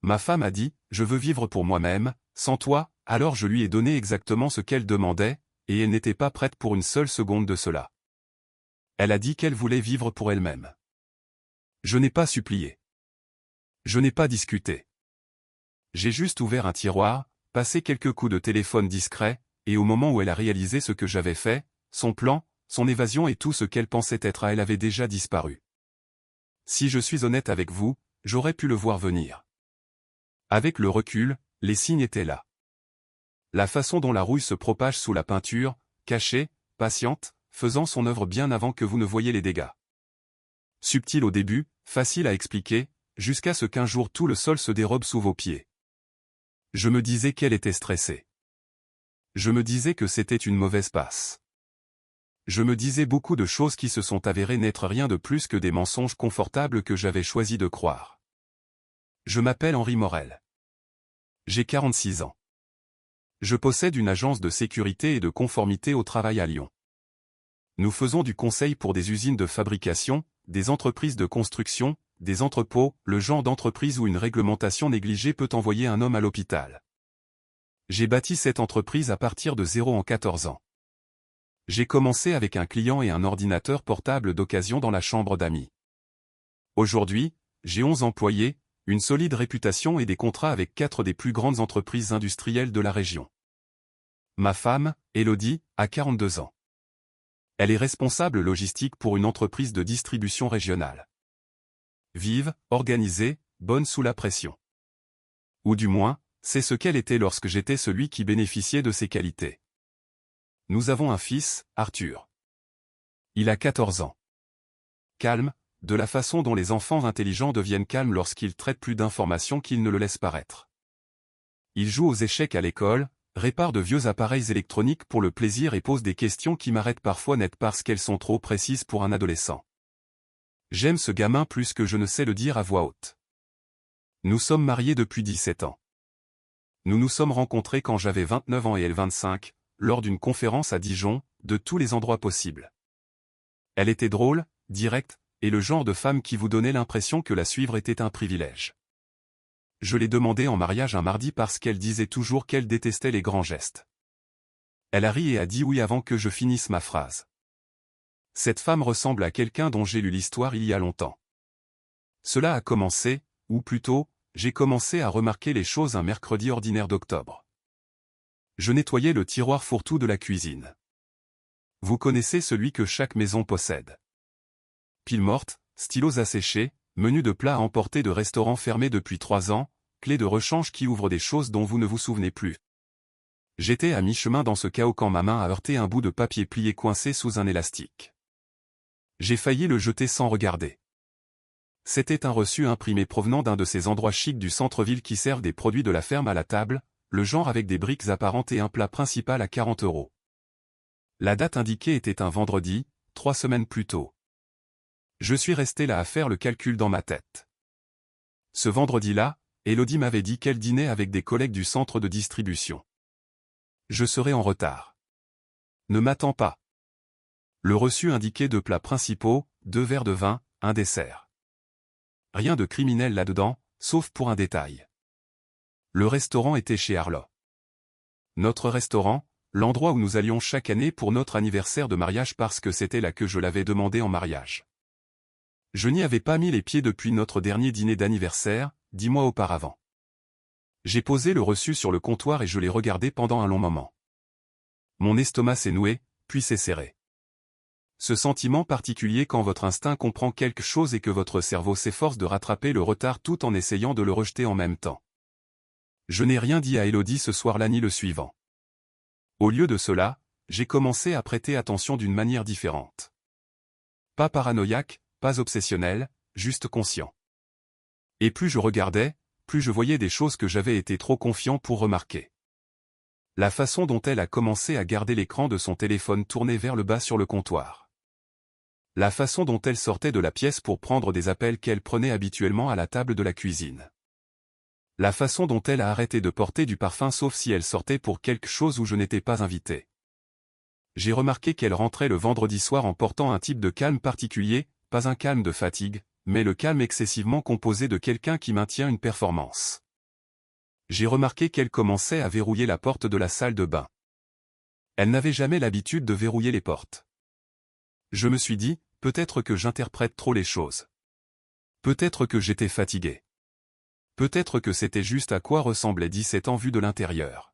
Ma femme a dit, je veux vivre pour moi-même, sans toi, alors je lui ai donné exactement ce qu'elle demandait, et elle n'était pas prête pour une seule seconde de cela. Elle a dit qu'elle voulait vivre pour elle-même. Je n'ai pas supplié. Je n'ai pas discuté. J'ai juste ouvert un tiroir, passé quelques coups de téléphone discrets, et au moment où elle a réalisé ce que j'avais fait, son plan, son évasion et tout ce qu'elle pensait être à elle avait déjà disparu. Si je suis honnête avec vous, j'aurais pu le voir venir. Avec le recul, les signes étaient là. La façon dont la rouille se propage sous la peinture, cachée, patiente, faisant son œuvre bien avant que vous ne voyiez les dégâts. Subtil au début, facile à expliquer, jusqu'à ce qu'un jour tout le sol se dérobe sous vos pieds. Je me disais qu'elle était stressée. Je me disais que c'était une mauvaise passe. Je me disais beaucoup de choses qui se sont avérées n'être rien de plus que des mensonges confortables que j'avais choisi de croire. Je m'appelle Henri Morel. J'ai 46 ans. Je possède une agence de sécurité et de conformité au travail à Lyon. Nous faisons du conseil pour des usines de fabrication, des entreprises de construction, des entrepôts, le genre d'entreprise où une réglementation négligée peut envoyer un homme à l'hôpital. J'ai bâti cette entreprise à partir de zéro en 14 ans. J'ai commencé avec un client et un ordinateur portable d'occasion dans la chambre d'amis. Aujourd'hui, j'ai 11 employés, une solide réputation et des contrats avec 4 des plus grandes entreprises industrielles de la région. Ma femme, Élodie, a 42 ans. Elle est responsable logistique pour une entreprise de distribution régionale. Vive, organisée, bonne sous la pression. Ou du moins, c'est ce qu'elle était lorsque j'étais celui qui bénéficiait de ses qualités. Nous avons un fils, Arthur. Il a 14 ans. Calme, de la façon dont les enfants intelligents deviennent calmes lorsqu'ils traitent plus d'informations qu'ils ne le laissent paraître. Il joue aux échecs à l'école, répare de vieux appareils électroniques pour le plaisir et pose des questions qui m'arrêtent parfois net parce qu'elles sont trop précises pour un adolescent. J'aime ce gamin plus que je ne sais le dire à voix haute. Nous sommes mariés depuis 17 ans. Nous nous sommes rencontrés quand j'avais 29 ans et elle 25, lors d'une conférence à Dijon, de tous les endroits possibles. Elle était drôle, directe, et le genre de femme qui vous donnait l'impression que la suivre était un privilège. Je l'ai demandé en mariage un mardi parce qu'elle disait toujours qu'elle détestait les grands gestes. Elle a ri et a dit oui avant que je finisse ma phrase. Cette femme ressemble à quelqu'un dont j'ai lu l'histoire il y a longtemps. Cela a commencé, ou plutôt, j'ai commencé à remarquer les choses un mercredi ordinaire d'octobre. Je nettoyais le tiroir fourre-tout de la cuisine. Vous connaissez celui que chaque maison possède. Piles mortes, stylos asséchés, menus de plats à emporter de restaurants fermés depuis 3 ans, clés de rechange qui ouvrent des choses dont vous ne vous souvenez plus. J'étais à mi-chemin dans ce chaos quand ma main a heurté un bout de papier plié coincé sous un élastique. J'ai failli le jeter sans regarder. C'était un reçu imprimé provenant d'un de ces endroits chics du centre-ville qui servent des produits de la ferme à la table, le genre avec des briques apparentes et un plat principal à 40 €. La date indiquée était un vendredi, 3 semaines plus tôt. Je suis resté là à faire le calcul dans ma tête. Ce vendredi-là, Élodie m'avait dit qu'elle dînait avec des collègues du centre de distribution. Je serai en retard. Ne m'attends pas. Le reçu indiquait 2 plats principaux, 2 verres de vin, un dessert. Rien de criminel là-dedans, sauf pour un détail. Le restaurant était chez Arlo. Notre restaurant, l'endroit où nous allions chaque année pour notre anniversaire de mariage parce que c'était là que je l'avais demandé en mariage. Je n'y avais pas mis les pieds depuis notre dernier dîner d'anniversaire, 10 mois auparavant. J'ai posé le reçu sur le comptoir et je l'ai regardé pendant un long moment. Mon estomac s'est noué, puis s'est serré. Ce sentiment particulier quand votre instinct comprend quelque chose et que votre cerveau s'efforce de rattraper le retard tout en essayant de le rejeter en même temps. Je n'ai rien dit à Élodie ce soir-là ni le suivant. Au lieu de cela, j'ai commencé à prêter attention d'une manière différente. Pas paranoïaque, pas obsessionnel, juste conscient. Et plus je regardais, plus je voyais des choses que j'avais été trop confiant pour remarquer. La façon dont elle a commencé à garder l'écran de son téléphone tourné vers le bas sur le comptoir. La façon dont elle sortait de la pièce pour prendre des appels qu'elle prenait habituellement à la table de la cuisine. La façon dont elle a arrêté de porter du parfum sauf si elle sortait pour quelque chose où je n'étais pas invité. J'ai remarqué qu'elle rentrait le vendredi soir en portant un type de calme particulier, pas un calme de fatigue, mais le calme excessivement composé de quelqu'un qui maintient une performance. J'ai remarqué qu'elle commençait à verrouiller la porte de la salle de bain. Elle n'avait jamais l'habitude de verrouiller les portes. Je me suis dit, peut-être que j'interprète trop les choses. Peut-être que j'étais fatigué. Peut-être que c'était juste à quoi ressemblait 17 ans vu de l'intérieur.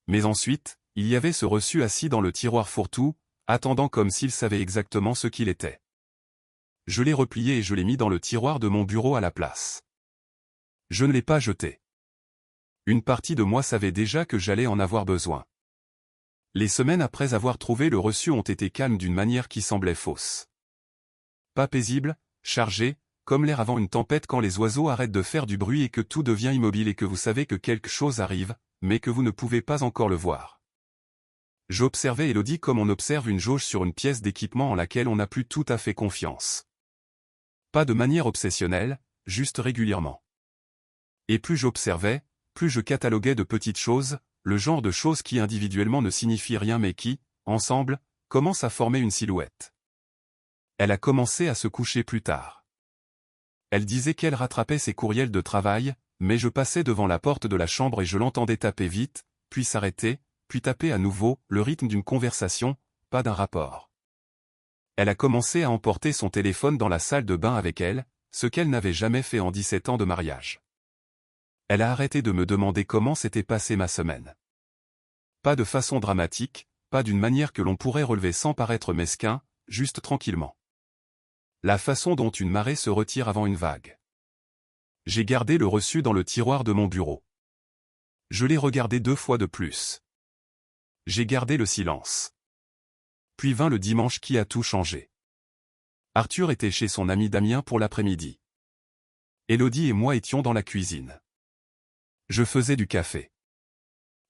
Mais ensuite, il y avait ce reçu assis dans le tiroir fourre-tout, attendant comme s'il savait exactement ce qu'il était. Je l'ai replié et je l'ai mis dans le tiroir de mon bureau à la place. Je ne l'ai pas jeté. Une partie de moi savait déjà que j'allais en avoir besoin. Les semaines après avoir trouvé le reçu ont été calmes d'une manière qui semblait fausse. Pas paisible, chargé, comme l'air avant une tempête quand les oiseaux arrêtent de faire du bruit et que tout devient immobile et que vous savez que quelque chose arrive, mais que vous ne pouvez pas encore le voir. J'observais Élodie comme on observe une jauge sur une pièce d'équipement en laquelle on n'a plus tout à fait confiance. Pas de manière obsessionnelle, juste régulièrement. Et plus j'observais, plus je cataloguais de petites choses, le genre de choses qui individuellement ne signifient rien mais qui, ensemble, commencent à former une silhouette. Elle a commencé à se coucher plus tard. Elle disait qu'elle rattrapait ses courriels de travail, mais je passais devant la porte de la chambre et je l'entendais taper vite, puis s'arrêter, puis taper à nouveau, le rythme d'une conversation, pas d'un rapport. Elle a commencé à emporter son téléphone dans la salle de bain avec elle, ce qu'elle n'avait jamais fait en 17 ans de mariage. Elle a arrêté de me demander comment s'était passée ma semaine. Pas de façon dramatique, pas d'une manière que l'on pourrait relever sans paraître mesquin, juste tranquillement. La façon dont une marée se retire avant une vague. J'ai gardé le reçu dans le tiroir de mon bureau. Je l'ai regardé 2 fois de plus. J'ai gardé le silence. Puis vint le dimanche qui a tout changé. Arthur était chez son ami Damien pour l'après-midi. Élodie et moi étions dans la cuisine. Je faisais du café.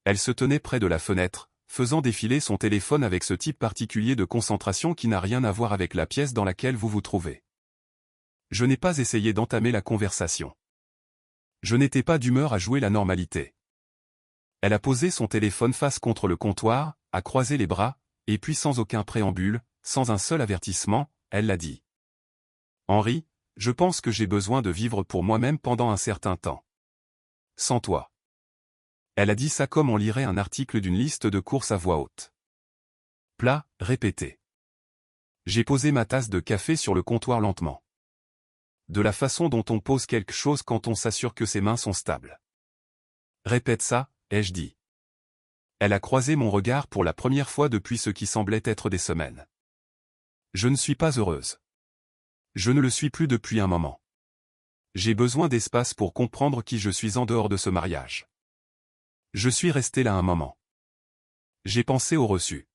Elle se tenait près de la fenêtre, faisant défiler son téléphone avec ce type particulier de concentration qui n'a rien à voir avec la pièce dans laquelle vous vous trouvez. Je n'ai pas essayé d'entamer la conversation. Je n'étais pas d'humeur à jouer la normalité. Elle a posé son téléphone face contre le comptoir, a croisé les bras, et puis sans aucun préambule, sans un seul avertissement, elle l'a dit. Henri, je pense que j'ai besoin de vivre pour moi-même pendant un certain temps. Sans toi. Elle a dit ça comme on lirait un article d'une liste de courses à voix haute. Plat, répété. J'ai posé ma tasse de café sur le comptoir lentement. De la façon dont on pose quelque chose quand on s'assure que ses mains sont stables. Répète ça, ai-je dit. Elle a croisé mon regard pour la première fois depuis ce qui semblait être des semaines. Je ne suis pas heureuse. Je ne le suis plus depuis un moment. J'ai besoin d'espace pour comprendre qui je suis en dehors de ce mariage. Je suis resté là un moment. J'ai pensé au reçu.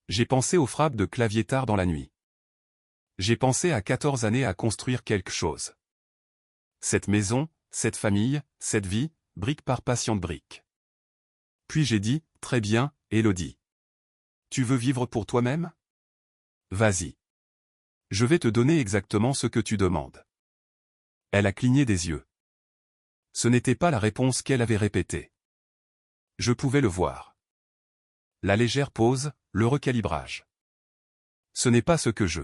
J'ai pensé aux frappes de clavier tard dans la nuit. J'ai pensé à 14 années à construire quelque chose. Cette maison, cette famille, cette vie, brique par patiente brique. Puis j'ai dit, très bien, Élodie. Tu veux vivre pour toi-même? Vas-y. Je vais te donner exactement ce que tu demandes. Elle a cligné des yeux. Ce n'était pas la réponse qu'elle avait répétée. Je pouvais le voir. La légère pause, le recalibrage. Ce n'est pas ce que je.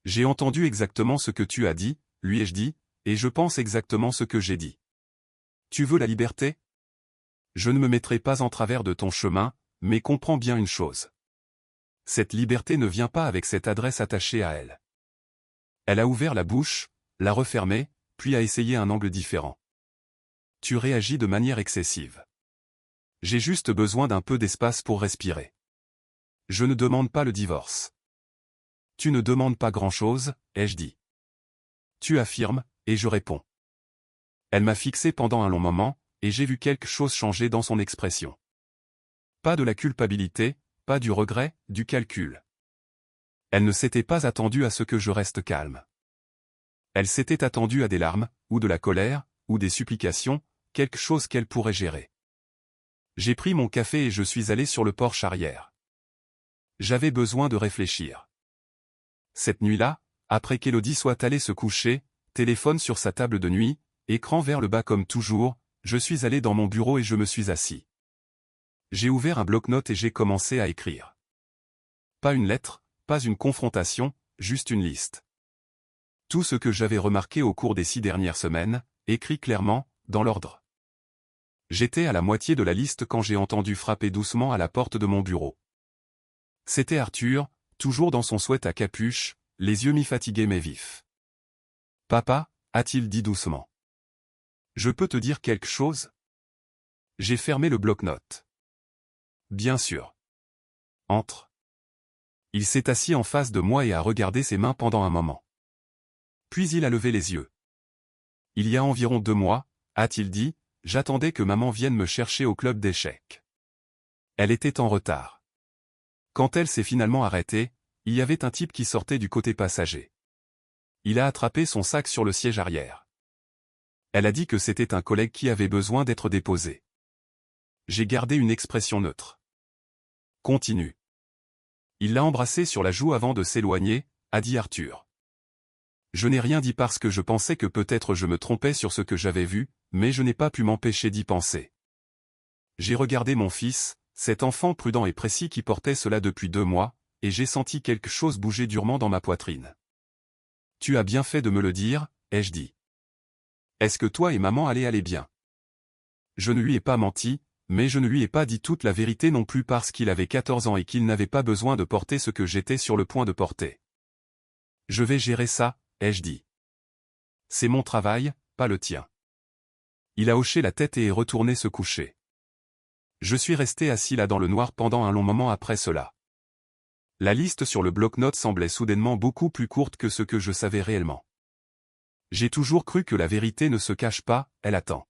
J'ai entendu exactement ce que tu as dit, lui ai-je dit, et je pense exactement ce que j'ai dit. Tu veux la liberté? Je ne me mettrai pas en travers de ton chemin, mais comprends bien une chose. Cette liberté ne vient pas avec cette adresse attachée à elle. Elle a ouvert la bouche, l'a refermée, puis a essayé un angle différent. Tu réagis de manière excessive. J'ai juste besoin d'un peu d'espace pour respirer. Je ne demande pas le divorce. Tu ne demandes pas grand-chose, ai-je dit. Tu affirmes, et je réponds. Elle m'a fixé pendant un long moment, et j'ai vu quelque chose changer dans son expression. Pas de la culpabilité, pas du regret, du calcul. Elle ne s'était pas attendue à ce que je reste calme. Elle s'était attendue à des larmes, ou de la colère, ou des supplications, quelque chose qu'elle pourrait gérer. J'ai pris mon café et je suis allé sur le porche arrière. J'avais besoin de réfléchir. Cette nuit-là, après qu'Élodie soit allée se coucher, téléphone sur sa table de nuit, écran vers le bas comme toujours, je suis allé dans mon bureau et je me suis assis. J'ai ouvert un bloc-notes et j'ai commencé à écrire. Pas une lettre, pas une confrontation, juste une liste. Tout ce que j'avais remarqué au cours des 6 dernières semaines, écrit clairement, dans l'ordre. J'étais à la moitié de la liste quand j'ai entendu frapper doucement à la porte de mon bureau. C'était Arthur, toujours dans son sweat à capuche, les yeux mi-fatigués mais vifs. « Papa » a-t-il dit doucement. « Je peux te dire quelque chose ?» J'ai fermé le bloc-notes. « Bien sûr. »« Entre. » Il s'est assis en face de moi et a regardé ses mains pendant un moment. Puis il a levé les yeux. « Il y a environ 2 mois, » a-t-il dit, « j'attendais que maman vienne me chercher au club d'échecs. Elle était en retard. Quand elle s'est finalement arrêtée, il y avait un type qui sortait du côté passager. Il a attrapé son sac sur le siège arrière. Elle a dit que c'était un collègue qui avait besoin d'être déposé. J'ai gardé une expression neutre. Continue. Il l'a embrassé sur la joue avant de s'éloigner, a dit Arthur. Je n'ai rien dit parce que je pensais que peut-être je me trompais sur ce que j'avais vu, mais je n'ai pas pu m'empêcher d'y penser. J'ai regardé mon fils, cet enfant prudent et précis qui portait cela depuis 2 mois, et j'ai senti quelque chose bouger durement dans ma poitrine. Tu as bien fait de me le dire, ai-je dit. Est-ce que toi et maman allaient bien? Je ne lui ai pas menti, mais je ne lui ai pas dit toute la vérité non plus parce qu'il avait 14 ans et qu'il n'avait pas besoin de porter ce que j'étais sur le point de porter. Je vais gérer ça, ai-je dit. C'est mon travail, pas le tien. Il a hoché la tête et est retourné se coucher. Je suis resté assis là dans le noir pendant un long moment après cela. La liste sur le bloc-notes semblait soudainement beaucoup plus courte que ce que je savais réellement. J'ai toujours cru que la vérité ne se cache pas, elle attend.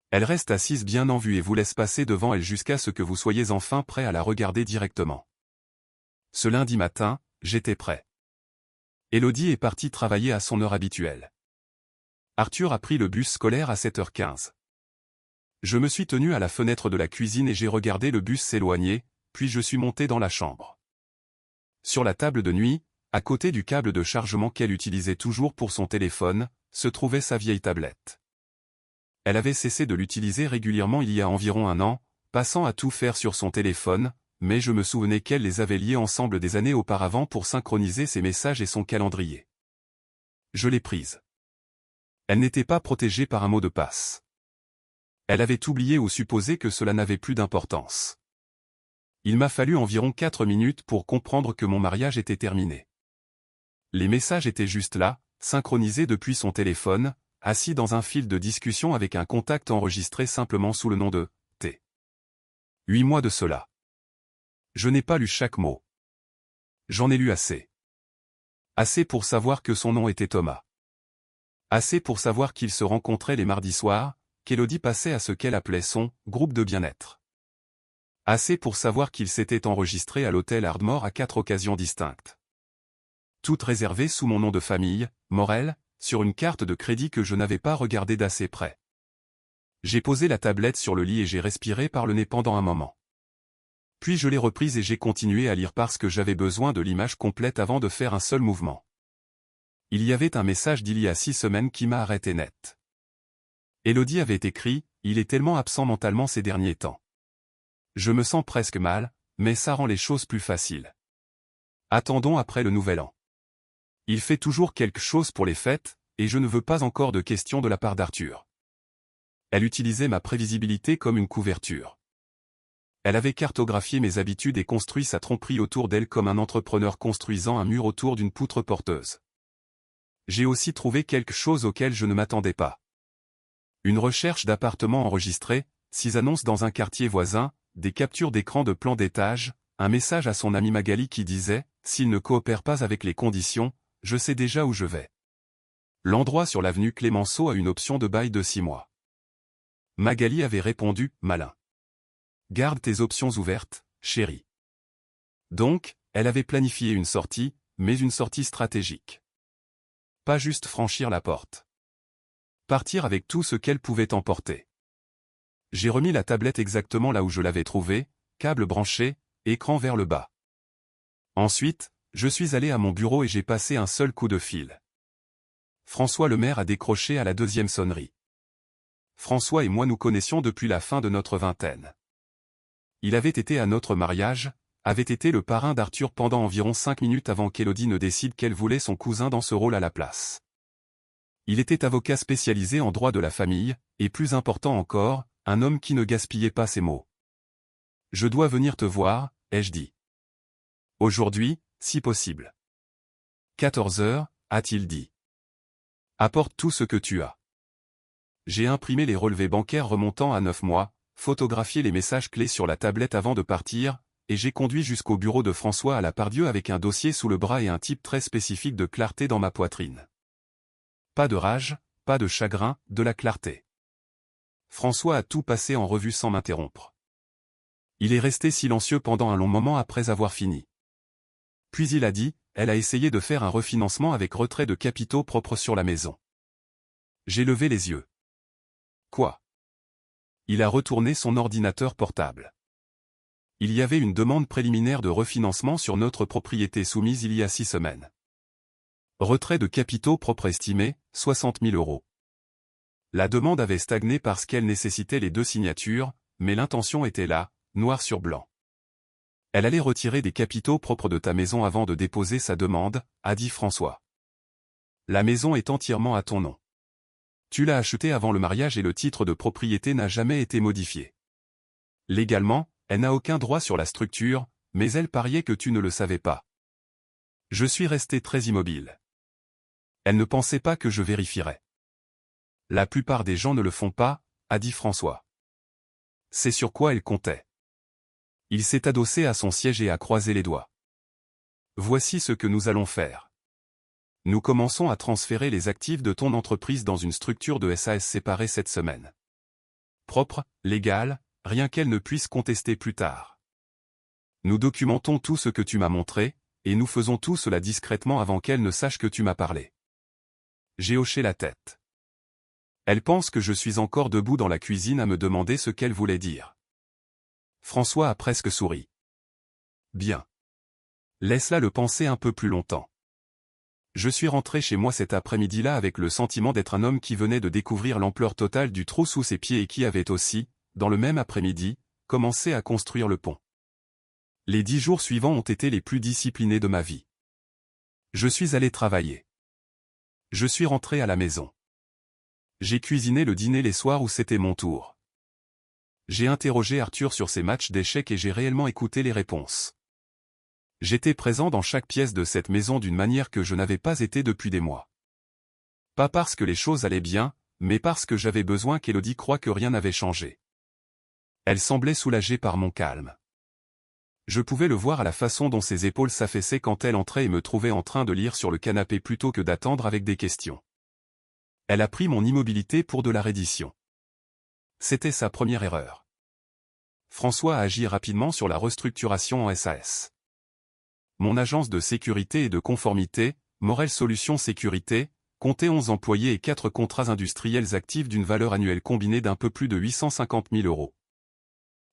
Elle reste assise bien en vue et vous laisse passer devant elle jusqu'à ce que vous soyez enfin prêt à la regarder directement. Ce lundi matin, j'étais prêt. Élodie est partie travailler à son heure habituelle. Arthur a pris le bus scolaire à 7h15. Je me suis tenu à la fenêtre de la cuisine et j'ai regardé le bus s'éloigner, puis je suis monté dans la chambre. Sur la table de nuit, à côté du câble de chargement qu'elle utilisait toujours pour son téléphone, se trouvait sa vieille tablette. Elle avait cessé de l'utiliser régulièrement il y a environ 1 an, passant à tout faire sur son téléphone, mais je me souvenais qu'elle les avait liés ensemble des années auparavant pour synchroniser ses messages et son calendrier. Je l'ai prise. Elle n'était pas protégée par un mot de passe. Elle avait oublié ou supposé que cela n'avait plus d'importance. Il m'a fallu environ 4 minutes pour comprendre que mon mariage était terminé. Les messages étaient juste là, synchronisés depuis son téléphone, assis dans un fil de discussion avec un contact enregistré simplement sous le nom de T. 8 mois de cela. Je n'ai pas lu chaque mot. J'en ai lu assez. Assez pour savoir que son nom était Thomas. Assez pour savoir qu'ils se rencontraient les mardis soirs, qu'Élodie passait à ce qu'elle appelait son « groupe de bien-être ». Assez pour savoir qu'il s'était enregistré à l'hôtel Ardmore à 4 occasions distinctes. Toutes réservées sous mon nom de famille, Morel, sur une carte de crédit que je n'avais pas regardée d'assez près. J'ai posé la tablette sur le lit et j'ai respiré par le nez pendant un moment. Puis je l'ai reprise et j'ai continué à lire parce que j'avais besoin de l'image complète avant de faire un seul mouvement. Il y avait un message d'il y a 6 semaines qui m'a arrêté net. Élodie avait écrit « Il est tellement absent mentalement ces derniers temps. Je me sens presque mal, mais ça rend les choses plus faciles. Attendons après le nouvel an. Il fait toujours quelque chose pour les fêtes, et je ne veux pas encore de questions de la part d'Arthur. » Elle utilisait ma prévisibilité comme une couverture. Elle avait cartographié mes habitudes et construit sa tromperie autour d'elle comme un entrepreneur construisant un mur autour d'une poutre porteuse. J'ai aussi trouvé quelque chose auquel je ne m'attendais pas. Une recherche d'appartements enregistrés, 6 annonces dans un quartier voisin, des captures d'écran de plans d'étage, un message à son ami Magali qui disait « S'il ne coopère pas avec les conditions, je sais déjà où je vais. » L'endroit sur l'avenue Clémenceau a une option de bail de 6 mois. Magali avait répondu « Malin. Garde tes options ouvertes, chérie. » Donc, elle avait planifié une sortie, mais une sortie stratégique. Pas juste franchir la porte. Partir avec tout ce qu'elle pouvait emporter. J'ai remis la tablette exactement là où je l'avais trouvée, câble branché, écran vers le bas. Ensuite, je suis allé à mon bureau et j'ai passé un seul coup de fil. François le maire a décroché à la 2e sonnerie. François et moi nous connaissions depuis la fin de notre vingtaine. Il avait été à notre mariage, avait été le parrain d'Arthur pendant environ 5 minutes avant qu'Élodie ne décide qu'elle voulait son cousin dans ce rôle à la place. Il était avocat spécialisé en droit de la famille, et plus important encore, un homme qui ne gaspillait pas ses mots. Je dois venir te voir, ai-je dit. Aujourd'hui, si possible. 14 heures, a-t-il dit. Apporte tout ce que tu as. J'ai imprimé les relevés bancaires remontant à 9 mois, photographié les messages clés sur la tablette avant de partir, et j'ai conduit jusqu'au bureau de François à la Pardieu avec un dossier sous le bras et un type très spécifique de clarté dans ma poitrine. Pas de rage, pas de chagrin, de la clarté. François a tout passé en revue sans m'interrompre. Il est resté silencieux pendant un long moment après avoir fini. Puis il a dit, elle a essayé de faire un refinancement avec retrait de capitaux propres sur la maison. J'ai levé les yeux. Quoi? Il a retourné son ordinateur portable. Il y avait une demande préliminaire de refinancement sur notre propriété soumise il y a 6 semaines. Retrait de capitaux propres estimé, 60 000 €. La demande avait stagné parce qu'elle nécessitait les 2 signatures, mais l'intention était là, noir sur blanc. Elle allait retirer des capitaux propres de ta maison avant de déposer sa demande, a dit François. La maison est entièrement à ton nom. Tu l'as achetée avant le mariage et le titre de propriété n'a jamais été modifié. Légalement, elle n'a aucun droit sur la structure, mais elle pariait que tu ne le savais pas. Je suis resté très immobile. Elle ne pensait pas que je vérifierais. La plupart des gens ne le font pas, a dit François. C'est sur quoi elle comptait. Il s'est adossé à son siège et a croisé les doigts. Voici ce que nous allons faire. Nous commençons à transférer les actifs de ton entreprise dans une structure de SAS séparée cette semaine. Propre, légale, rien qu'elle ne puisse contester plus tard. Nous documentons tout ce que tu m'as montré, et nous faisons tout cela discrètement avant qu'elle ne sache que tu m'as parlé. J'ai hoché la tête. Elle pense que je suis encore debout dans la cuisine à me demander ce qu'elle voulait dire. François a presque souri. Bien. Laisse-la le penser un peu plus longtemps. Je suis rentré chez moi cet après-midi-là avec le sentiment d'être un homme qui venait de découvrir l'ampleur totale du trou sous ses pieds et qui avait aussi, dans le même après-midi, commencé à construire le pont. Les 10 jours suivants ont été les plus disciplinés de ma vie. Je suis allé travailler. Je suis rentré à la maison. J'ai cuisiné le dîner les soirs où c'était mon tour. J'ai interrogé Arthur sur ses matchs d'échecs et j'ai réellement écouté les réponses. J'étais présent dans chaque pièce de cette maison d'une manière que je n'avais pas été depuis des mois. Pas parce que les choses allaient bien, mais parce que j'avais besoin qu'Élodie croie que rien n'avait changé. Elle semblait soulagée par mon calme. Je pouvais le voir à la façon dont ses épaules s'affaissaient quand elle entrait et me trouvait en train de lire sur le canapé plutôt que d'attendre avec des questions. Elle a pris mon immobilité pour de la reddition. C'était sa première erreur. François a agi rapidement sur la restructuration en SAS. Mon agence de sécurité et de conformité, Morel Solutions Sécurité, comptait 11 employés et 4 contrats industriels actifs d'une valeur annuelle combinée d'un peu plus de 850 000 €.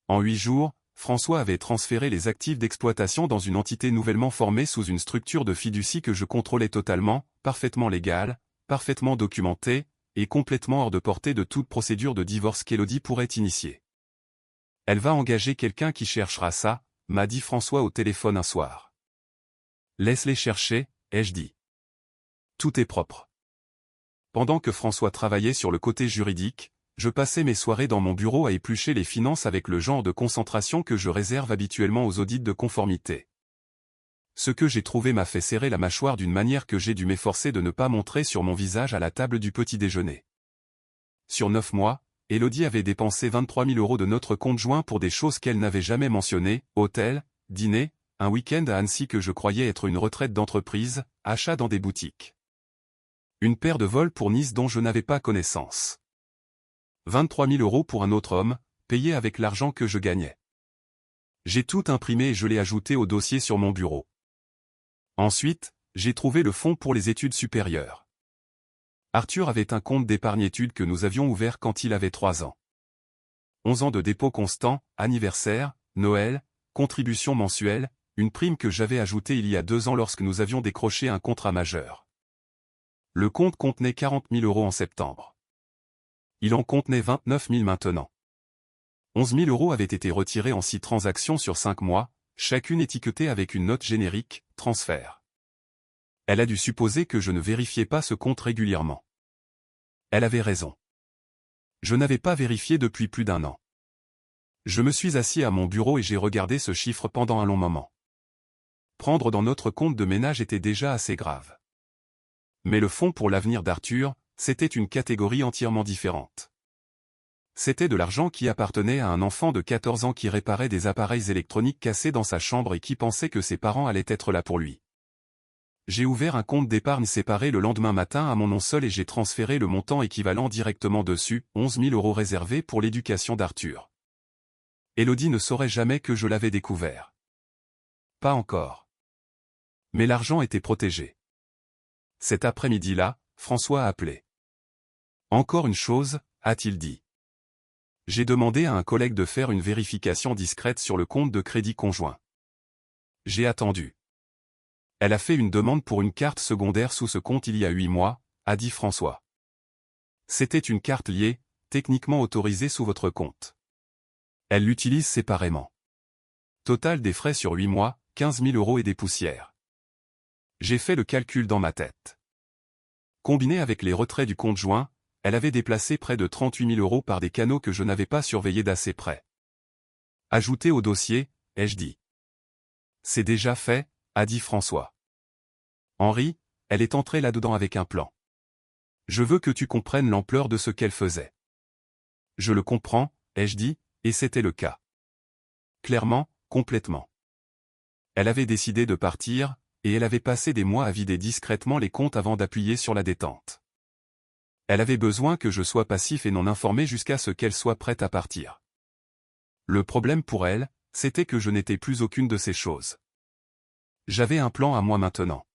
En 8 jours, François avait transféré les actifs d'exploitation dans une entité nouvellement formée sous une structure de fiducie que je contrôlais totalement, parfaitement légale, parfaitement documentée, et complètement hors de portée de toute procédure de divorce qu'Élodie pourrait initier. Elle va engager quelqu'un qui cherchera ça, m'a dit François au téléphone un soir. Laisse-les chercher, ai-je dit. Tout est propre. Pendant que François travaillait sur le côté juridique, je passais mes soirées dans mon bureau à éplucher les finances avec le genre de concentration que je réserve habituellement aux audits de conformité. Ce que j'ai trouvé m'a fait serrer la mâchoire d'une manière que j'ai dû m'efforcer de ne pas montrer sur mon visage à la table du petit déjeuner. Sur 9 mois, Élodie avait dépensé 23 000 € de notre compte joint pour des choses qu'elle n'avait jamais mentionnées, hôtel, dîner, un week-end à Annecy que je croyais être une retraite d'entreprise, achat dans des boutiques. Une paire de vols pour Nice dont je n'avais pas connaissance. 23 000 € pour un autre homme, payé avec l'argent que je gagnais. J'ai tout imprimé et je l'ai ajouté au dossier sur mon bureau. Ensuite, j'ai trouvé le fonds pour les études supérieures. Arthur avait un compte d'épargne études que nous avions ouvert quand il avait 3 ans. 11 ans de dépôt constant, anniversaire, Noël, contribution mensuelle, une prime que j'avais ajoutée il y a 2 ans lorsque nous avions décroché un contrat majeur. Le compte contenait 40 000 € en septembre. Il en contenait 29 000 maintenant. 11 000 € avaient été retirés en 6 transactions sur 5 mois, chacune étiquetée avec une note générique, transfert. Elle a dû supposer que je ne vérifiais pas ce compte régulièrement. Elle avait raison. Je n'avais pas vérifié depuis plus d'1 an. Je me suis assis à mon bureau et j'ai regardé ce chiffre pendant un long moment. Prendre dans notre compte de ménage était déjà assez grave. Mais le fonds pour l'avenir d'Arthur, c'était une catégorie entièrement différente. C'était de l'argent qui appartenait à un enfant de 14 ans qui réparait des appareils électroniques cassés dans sa chambre et qui pensait que ses parents allaient être là pour lui. J'ai ouvert un compte d'épargne séparé le lendemain matin à mon nom seul et j'ai transféré le montant équivalent directement dessus, 11 000 € réservés pour l'éducation d'Arthur. Élodie ne saurait jamais que je l'avais découvert. Pas encore. Mais l'argent était protégé. Cet après-midi-là, François a appelé. Encore une chose, a-t-il dit. J'ai demandé à un collègue de faire une vérification discrète sur le compte de crédit conjoint. J'ai attendu. Elle a fait une demande pour une carte secondaire sous ce compte il y a 8 mois, a dit François. C'était une carte liée, techniquement autorisée sous votre compte. Elle l'utilise séparément. Total des frais sur 8 mois, 15 000 € et des poussières. J'ai fait le calcul dans ma tête. Combiné avec les retraits du compte joint, elle avait déplacé près de 38 000 € par des canaux que je n'avais pas surveillés d'assez près. Ajouté au dossier, ai-je dit. C'est déjà fait, a dit François. Henri, elle est entrée là-dedans avec un plan. Je veux que tu comprennes l'ampleur de ce qu'elle faisait. Je le comprends, ai-je dit, et c'était le cas. Clairement, complètement. Elle avait décidé de partir, et elle avait passé des mois à vider discrètement les comptes avant d'appuyer sur la détente. Elle avait besoin que je sois passif et non informé jusqu'à ce qu'elle soit prête à partir. Le problème pour elle, c'était que je n'étais plus aucune de ces choses. J'avais un plan à moi maintenant.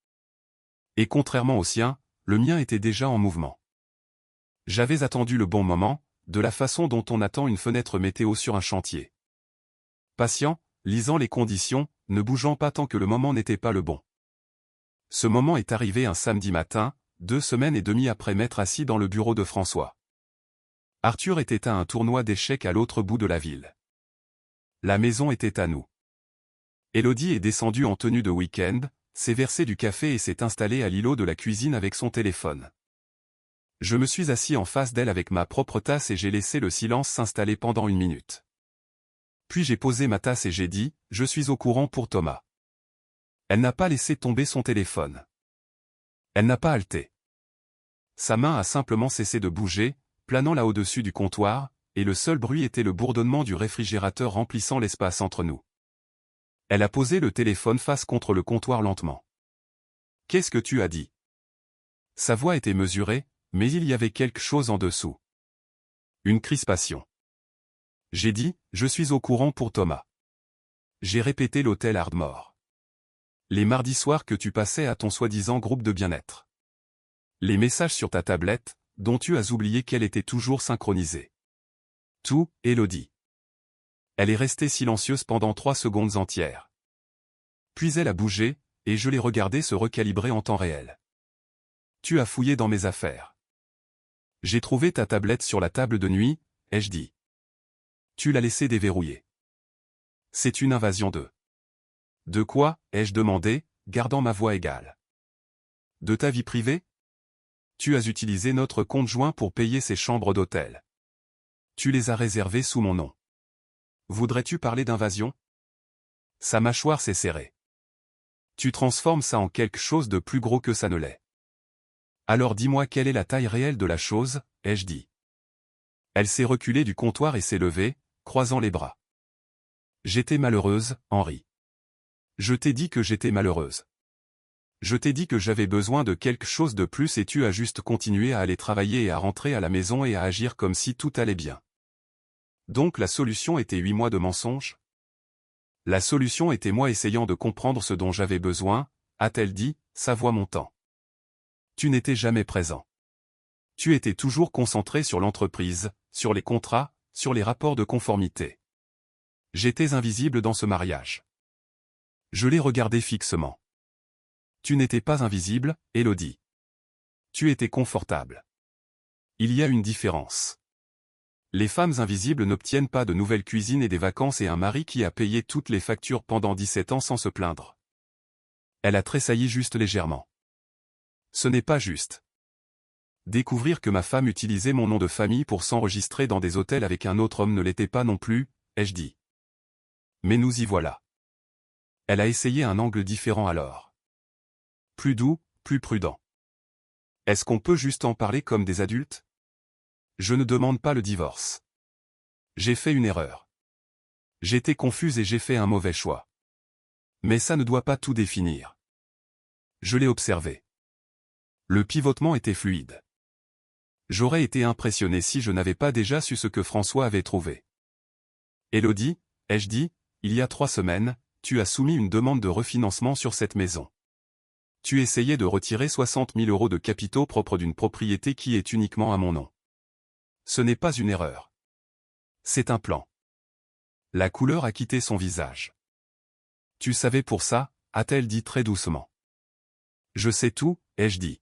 Et contrairement au sien, le mien était déjà en mouvement. J'avais attendu le bon moment, de la façon dont on attend une fenêtre météo sur un chantier. Patient, lisant les conditions, ne bougeant pas tant que le moment n'était pas le bon. Ce moment est arrivé un samedi matin, 2 semaines et demie après m'être assis dans le bureau de François. Arthur était à un tournoi d'échecs à l'autre bout de la ville. La maison était à nous. Élodie est descendue en tenue de week-end, s'est versée du café et s'est installée à l'îlot de la cuisine avec son téléphone. Je me suis assis en face d'elle avec ma propre tasse et j'ai laissé le silence s'installer pendant 1 minute. Puis j'ai posé ma tasse et j'ai dit, je suis au courant pour Thomas. Elle n'a pas laissé tomber son téléphone. Elle n'a pas halté. Sa main a simplement cessé de bouger, planant là au-dessus du comptoir, et le seul bruit était le bourdonnement du réfrigérateur remplissant l'espace entre nous. Elle a posé le téléphone face contre le comptoir lentement. « Qu'est-ce que tu as dit ?» Sa voix était mesurée, mais il y avait quelque chose en dessous. Une crispation. J'ai dit, je suis au courant pour Thomas. J'ai répété l'hôtel Ardmore. Les mardis soirs que tu passais à ton soi-disant groupe de bien-être. Les messages sur ta tablette, dont tu as oublié qu'elle était toujours synchronisée. Tout, Élodie. Elle est restée silencieuse pendant 3 secondes entières. Puis elle a bougé, et je l'ai regardée se recalibrer en temps réel. Tu as fouillé dans mes affaires. J'ai trouvé ta tablette sur la table de nuit, ai-je dit. Tu l'as laissée déverrouiller. C'est une invasion de... De quoi, ai-je demandé, gardant ma voix égale. De ta vie privée? Tu as utilisé notre compte joint pour payer ces chambres d'hôtel. Tu les as réservées sous mon nom. Voudrais-tu parler d'invasion? Sa mâchoire s'est serrée. Tu transformes ça en quelque chose de plus gros que ça ne l'est. Alors dis-moi quelle est la taille réelle de la chose, ai-je dit. Elle s'est reculée du comptoir et s'est levée, croisant les bras. J'étais malheureuse, Henri. Je t'ai dit que j'étais malheureuse. Je t'ai dit que j'avais besoin de quelque chose de plus et tu as juste continué à aller travailler et à rentrer à la maison et à agir comme si tout allait bien. Donc la solution était 8 mois de mensonges? La solution était moi essayant de comprendre ce dont j'avais besoin, a-t-elle dit, sa voix montant. Tu n'étais jamais présent. Tu étais toujours concentré sur l'entreprise, sur les contrats, sur les rapports de conformité. J'étais invisible dans ce mariage. Je l'ai regardé fixement. Tu n'étais pas invisible, Élodie. Tu étais confortable. Il y a une différence. Les femmes invisibles n'obtiennent pas de nouvelles cuisines et des vacances et un mari qui a payé toutes les factures pendant 17 ans sans se plaindre. Elle a tressailli juste légèrement. Ce n'est pas juste. Découvrir que ma femme utilisait mon nom de famille pour s'enregistrer dans des hôtels avec un autre homme ne l'était pas non plus, ai-je dit. Mais nous y voilà. Elle a essayé un angle différent alors. Plus doux, plus prudent. Est-ce qu'on peut juste en parler comme des adultes? Je ne demande pas le divorce. J'ai fait une erreur. J'étais confuse et j'ai fait un mauvais choix. Mais ça ne doit pas tout définir. Je l'ai observé. Le pivotement était fluide. J'aurais été impressionné si je n'avais pas déjà su ce que François avait trouvé. Élodie, ai-je dit, il y a 3 semaines, tu as soumis une demande de refinancement sur cette maison. Tu essayais de retirer 60 000 € de capitaux propres d'une propriété qui est uniquement à mon nom. Ce n'est pas une erreur. C'est un plan. La couleur a quitté son visage. Tu savais pour ça, a-t-elle dit très doucement. Je sais tout, ai-je dit.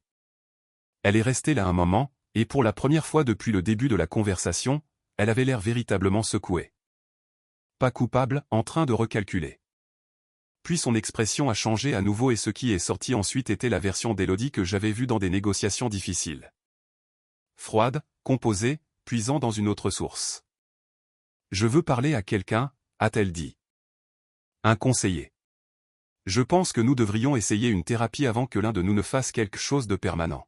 Elle est restée là un moment, et pour la première fois depuis le début de la conversation, elle avait l'air véritablement secouée. Pas coupable, en train de recalculer. Puis son expression a changé à nouveau et ce qui est sorti ensuite était la version d'Élodie que j'avais vue dans des négociations difficiles. Froide, composée, puisant dans une autre source. Je veux parler à quelqu'un, a-t-elle dit. Un conseiller. Je pense que nous devrions essayer une thérapie avant que l'un de nous ne fasse quelque chose de permanent.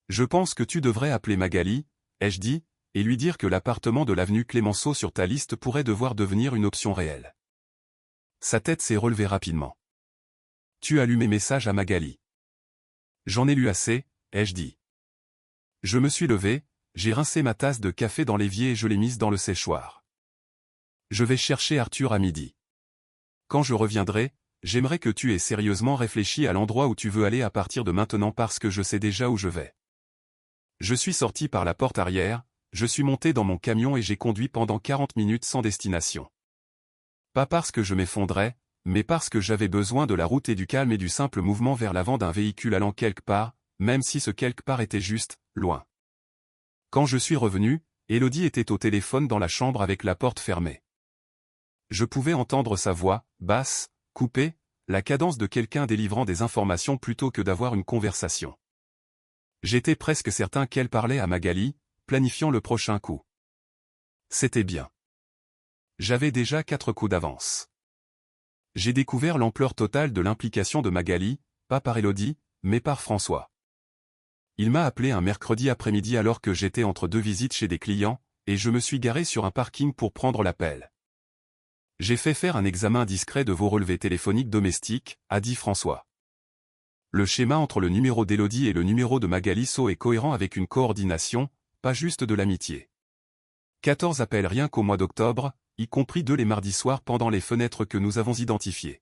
Je pense que tu devrais appeler Magali, ai-je dit, et lui dire que l'appartement de l'avenue Clémenceau sur ta liste pourrait devoir devenir une option réelle. Sa tête s'est relevée rapidement. Tu as lu mes messages à Magali. J'en ai lu assez, ai-je dit. Je me suis levé, j'ai rincé ma tasse de café dans l'évier et je l'ai mise dans le séchoir. Je vais chercher Arthur à midi. Quand je reviendrai, j'aimerais que tu aies sérieusement réfléchi à l'endroit où tu veux aller à partir de maintenant parce que je sais déjà où je vais. Je suis sorti par la porte arrière, je suis monté dans mon camion et j'ai conduit pendant 40 minutes sans destination. Pas parce que je m'effondrais, mais parce que j'avais besoin de la route et du calme et du simple mouvement vers l'avant d'un véhicule allant quelque part, même si ce quelque part était juste, loin. Quand je suis revenu, Élodie était au téléphone dans la chambre avec la porte fermée. Je pouvais entendre sa voix, basse, coupée, la cadence de quelqu'un délivrant des informations plutôt que d'avoir une conversation. J'étais presque certain qu'elle parlait à Magali, planifiant le prochain coup. C'était bien. J'avais déjà 4 coups d'avance. J'ai découvert l'ampleur totale de l'implication de Magali, pas par Élodie, mais par François. Il m'a appelé un mercredi après-midi alors que j'étais entre 2 visites chez des clients, et je me suis garé sur un parking pour prendre l'appel. J'ai fait faire un examen discret de vos relevés téléphoniques domestiques, a dit François. Le schéma entre le numéro d'Élodie et le numéro de Magali So est cohérent avec une coordination, pas juste de l'amitié. 14 appels rien qu'au mois d'octobre, y compris 2 les mardis soirs pendant les fenêtres que nous avons identifiées.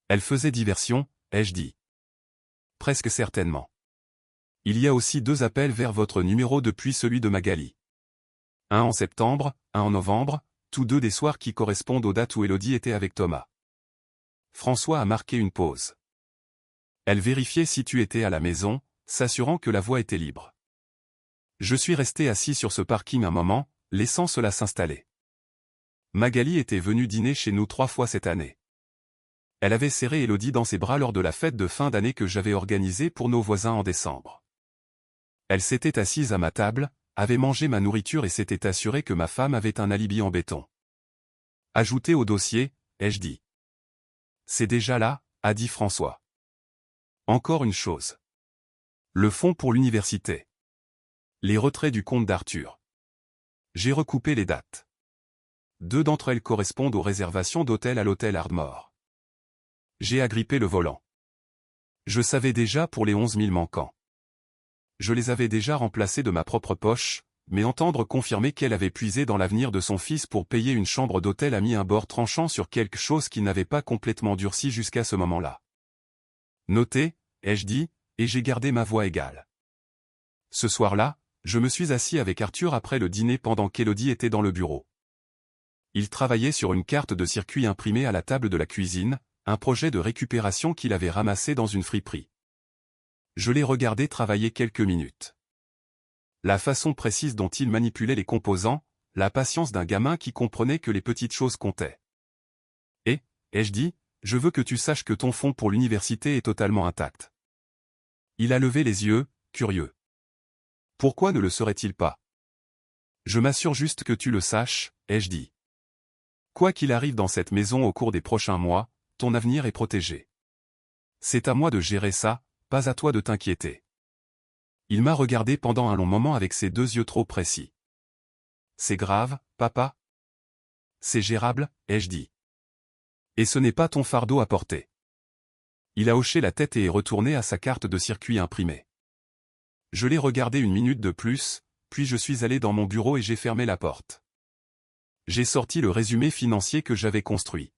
Elle faisait diversion, ai-je dit. Presque certainement. Il y a aussi 2 appels vers votre numéro depuis celui de Magali. Un en septembre, un en novembre, tous 2 des soirs qui correspondent aux dates où Élodie était avec Thomas. François a marqué une pause. Elle vérifiait si tu étais à la maison, s'assurant que la voie était libre. Je suis resté assis sur ce parking un moment, laissant cela s'installer. Magali était venue dîner chez nous 3 fois cette année. Elle avait serré Élodie dans ses bras lors de la fête de fin d'année que j'avais organisée pour nos voisins en décembre. Elle s'était assise à ma table, avait mangé ma nourriture et s'était assurée que ma femme avait un alibi en béton. Ajouté au dossier, ai-je dit. C'est déjà là, a dit François. Encore une chose. Le fonds pour l'université. Les retraits du compte d'Arthur. J'ai recoupé les dates. 2 d'entre elles correspondent aux réservations d'hôtel à l'hôtel Ardmore. J'ai agrippé le volant. Je savais déjà pour les 11 000 manquants. Je les avais déjà remplacés de ma propre poche, mais entendre confirmer qu'elle avait puisé dans l'avenir de son fils pour payer une chambre d'hôtel a mis un bord tranchant sur quelque chose qui n'avait pas complètement durci jusqu'à ce moment-là. Notez, ai-je dit, et j'ai gardé ma voix égale. Ce soir-là, je me suis assis avec Arthur après le dîner pendant qu'Élodie était dans le bureau. Il travaillait sur une carte de circuit imprimée à la table de la cuisine, un projet de récupération qu'il avait ramassé dans une friperie. Je l'ai regardé travailler quelques minutes. La façon précise dont il manipulait les composants, la patience d'un gamin qui comprenait que les petites choses comptaient. Et, ai-je dit, je veux que tu saches que ton fonds pour l'université est totalement intact. Il a levé les yeux, curieux. Pourquoi ne le serait-il pas? Je m'assure juste que tu le saches, ai-je dit. Quoi qu'il arrive dans cette maison au cours des prochains mois, ton avenir est protégé. C'est à moi de gérer ça, pas à toi de t'inquiéter. Il m'a regardé pendant un long moment avec ses deux yeux trop précis. C'est grave, papa? C'est gérable, ai-je dit. Et ce n'est pas ton fardeau à porter. Il a hoché la tête et est retourné à sa carte de circuit imprimée. Je l'ai regardé une minute de plus, puis je suis allé dans mon bureau et j'ai fermé la porte. J'ai sorti le résumé financier que j'avais construit.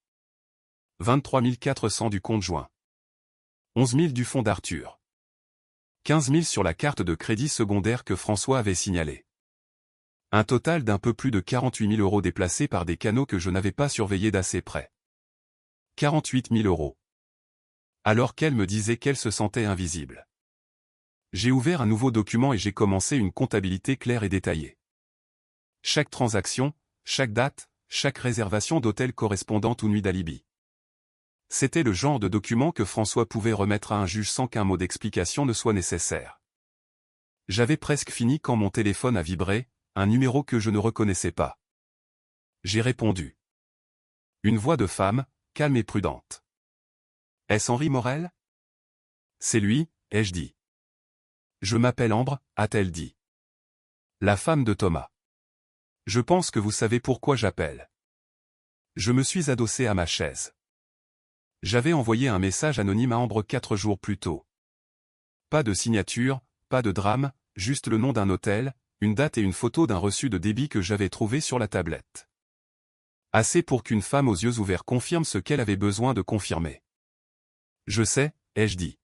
23 400 du compte joint. 11 000 du fonds d'Arthur. 15 000 sur la carte de crédit secondaire que François avait signalée. Un total d'un peu plus de 48 000 euros déplacés par des canaux que je n'avais pas surveillés d'assez près. 48 000 euros. Alors qu'elle me disait qu'elle se sentait invisible. J'ai ouvert un nouveau document et j'ai commencé une comptabilité claire et détaillée. Chaque transaction, chaque date, chaque réservation d'hôtel correspondante ou nuit d'alibi. C'était le genre de document que François pouvait remettre à un juge sans qu'un mot d'explication ne soit nécessaire. J'avais presque fini quand mon téléphone a vibré, un numéro que je ne reconnaissais pas. J'ai répondu. Une voix de femme, calme et prudente. Est-ce Henri Morel? C'est lui, ai-je dit. Je m'appelle Ambre, a-t-elle dit. La femme de Thomas. Je pense que vous savez pourquoi j'appelle. Je me suis adossé à ma chaise. J'avais envoyé un message anonyme à Ambre 4 jours plus tôt. Pas de signature, pas de drame, juste le nom d'un hôtel, une date et une photo d'un reçu de débit que j'avais trouvé sur la tablette. Assez pour qu'une femme aux yeux ouverts confirme ce qu'elle avait besoin de confirmer. Je sais, ai-je dit.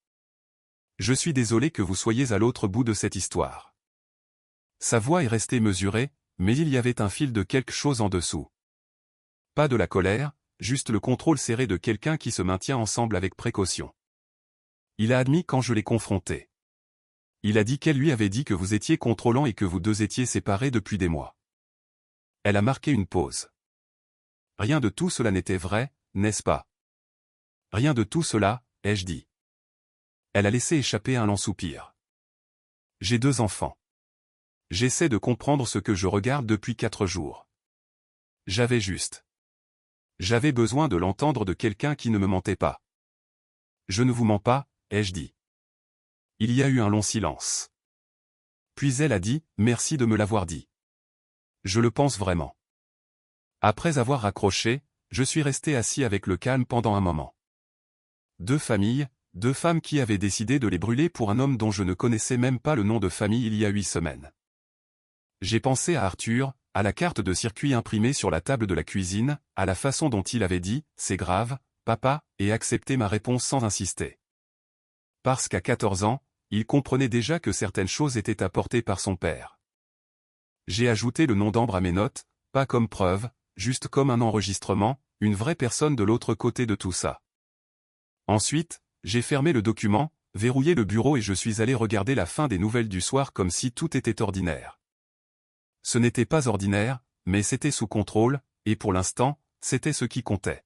Je suis désolé que vous soyez à l'autre bout de cette histoire. Sa voix est restée mesurée, mais il y avait un fil de quelque chose en dessous. Pas de la colère, juste le contrôle serré de quelqu'un qui se maintient ensemble avec précaution. Il a admis quand je l'ai confronté. Il a dit qu'elle lui avait dit que vous étiez contrôlant et que vous deux étiez séparés depuis des mois. Elle a marqué une pause. Rien de tout cela n'était vrai, n'est-ce pas? Rien de tout cela, ai-je dit. Elle a laissé échapper un lent soupir. J'ai 2 enfants. J'essaie de comprendre ce que je regarde depuis 4 jours. J'avais besoin de l'entendre de quelqu'un qui ne me mentait pas. Je ne vous mens pas, ai-je dit. Il y a eu un long silence. Puis elle a dit, merci de me l'avoir dit. Je le pense vraiment. Après avoir raccroché, je suis resté assis avec le calme pendant un moment. 2 familles, 2 femmes qui avaient décidé de les brûler pour un homme dont je ne connaissais même pas le nom de famille il y a 8 semaines. J'ai pensé à Arthur, à la carte de circuit imprimée sur la table de la cuisine, à la façon dont il avait dit « c'est grave, papa » et accepté ma réponse sans insister. Parce qu'à 14 ans, il comprenait déjà que certaines choses étaient apportées par son père. J'ai ajouté le nom d'Ambre à mes notes, pas comme preuve, juste comme un enregistrement, une vraie personne de l'autre côté de tout ça. Ensuite, j'ai fermé le document, verrouillé le bureau et je suis allé regarder la fin des nouvelles du soir comme si tout était ordinaire. Ce n'était pas ordinaire, mais c'était sous contrôle, et pour l'instant, c'était ce qui comptait.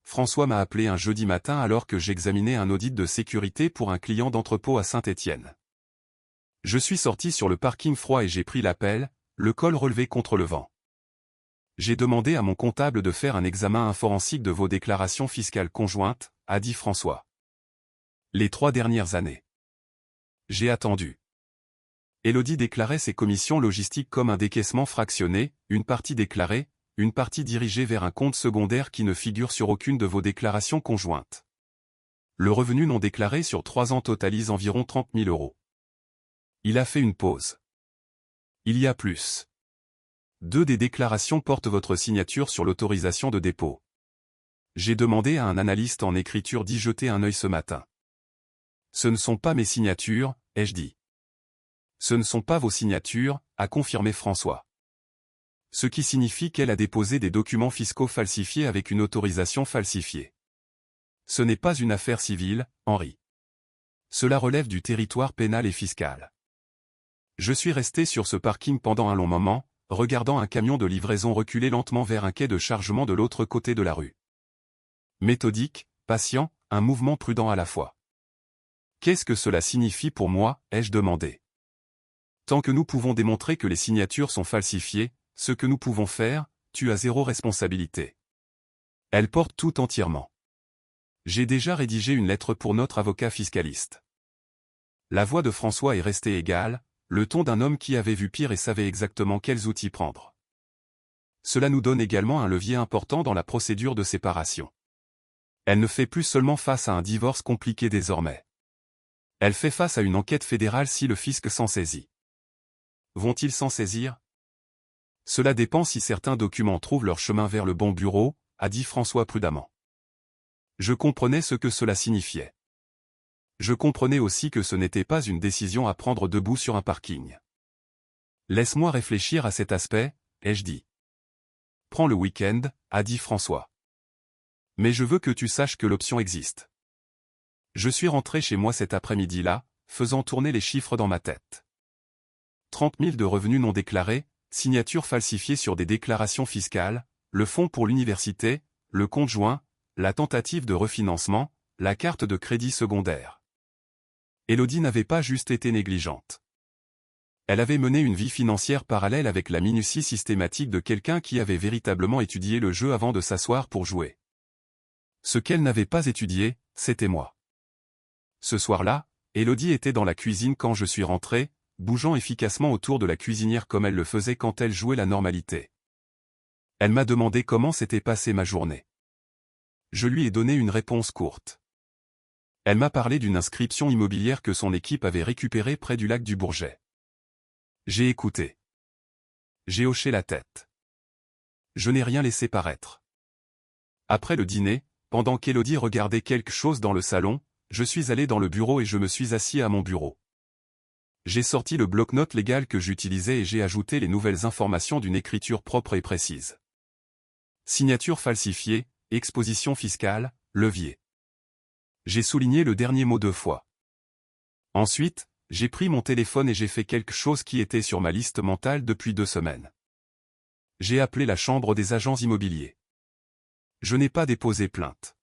François m'a appelé un jeudi matin alors que j'examinais un audit de sécurité pour un client d'entrepôt à Saint-Étienne. Je suis sorti sur le parking froid et j'ai pris l'appel, le col relevé contre le vent. J'ai demandé à mon comptable de faire un examen forensique de vos déclarations fiscales conjointes, a dit François. Les 3 dernières années. J'ai attendu. Élodie déclarait ses commissions logistiques comme un décaissement fractionné, une partie déclarée, une partie dirigée vers un compte secondaire qui ne figure sur aucune de vos déclarations conjointes. Le revenu non déclaré sur 3 ans totalise environ 30 000 euros. Il a fait une pause. Il y a plus. 2 des déclarations portent votre signature sur l'autorisation de dépôt. J'ai demandé à un analyste en écriture d'y jeter un œil ce matin. Ce ne sont pas mes signatures, ai-je dit. Ce ne sont pas vos signatures, a confirmé François. Ce qui signifie qu'elle a déposé des documents fiscaux falsifiés avec une autorisation falsifiée. Ce n'est pas une affaire civile, Henri. Cela relève du territoire pénal et fiscal. Je suis resté sur ce parking pendant un long moment, regardant un camion de livraison reculer lentement vers un quai de chargement de l'autre côté de la rue. Méthodique, patient, un mouvement prudent à la fois. Qu'est-ce que cela signifie pour moi, ai-je demandé. Tant que nous pouvons démontrer que les signatures sont falsifiées, ce que nous pouvons faire, tu as zéro responsabilité. Elle porte tout entièrement. J'ai déjà rédigé une lettre pour notre avocat fiscaliste. La voix de François est restée égale, le ton d'un homme qui avait vu pire et savait exactement quels outils prendre. Cela nous donne également un levier important dans la procédure de séparation. Elle ne fait plus seulement face à un divorce compliqué désormais. Elle fait face à une enquête fédérale si le fisc s'en saisit. Vont-ils s'en saisir? Cela dépend si certains documents trouvent leur chemin vers le bon bureau, a dit François prudemment. Je comprenais ce que cela signifiait. Je comprenais aussi que ce n'était pas une décision à prendre debout sur un parking. Laisse-moi réfléchir à cet aspect, ai-je dit. Prends le week-end, a dit François. Mais je veux que tu saches que l'option existe. Je suis rentré chez moi cet après-midi-là, faisant tourner les chiffres dans ma tête. 30 000 de revenus non déclarés, signatures falsifiées sur des déclarations fiscales, le fonds pour l'université, le compte joint, la tentative de refinancement, la carte de crédit secondaire. Élodie n'avait pas juste été négligente. Elle avait mené une vie financière parallèle avec la minutie systématique de quelqu'un qui avait véritablement étudié le jeu avant de s'asseoir pour jouer. Ce qu'elle n'avait pas étudié, c'était moi. Ce soir-là, Élodie était dans la cuisine quand je suis rentré, bougeant efficacement autour de la cuisinière comme elle le faisait quand elle jouait la normalité. Elle m'a demandé comment s'était passée ma journée. Je lui ai donné une réponse courte. Elle m'a parlé d'une inscription immobilière que son équipe avait récupérée près du lac du Bourget. J'ai écouté. J'ai hoché la tête. Je n'ai rien laissé paraître. Après le dîner, pendant qu'Élodie regardait quelque chose dans le salon, je suis allé dans le bureau et je me suis assis à mon bureau. J'ai sorti le bloc-notes légal que j'utilisais et j'ai ajouté les nouvelles informations d'une écriture propre et précise. Signature falsifiée, exposition fiscale, levier. J'ai souligné le dernier mot 2 fois. Ensuite, j'ai pris mon téléphone et j'ai fait quelque chose qui était sur ma liste mentale depuis 2 semaines. J'ai appelé la chambre des agents immobiliers. Je n'ai pas déposé plainte.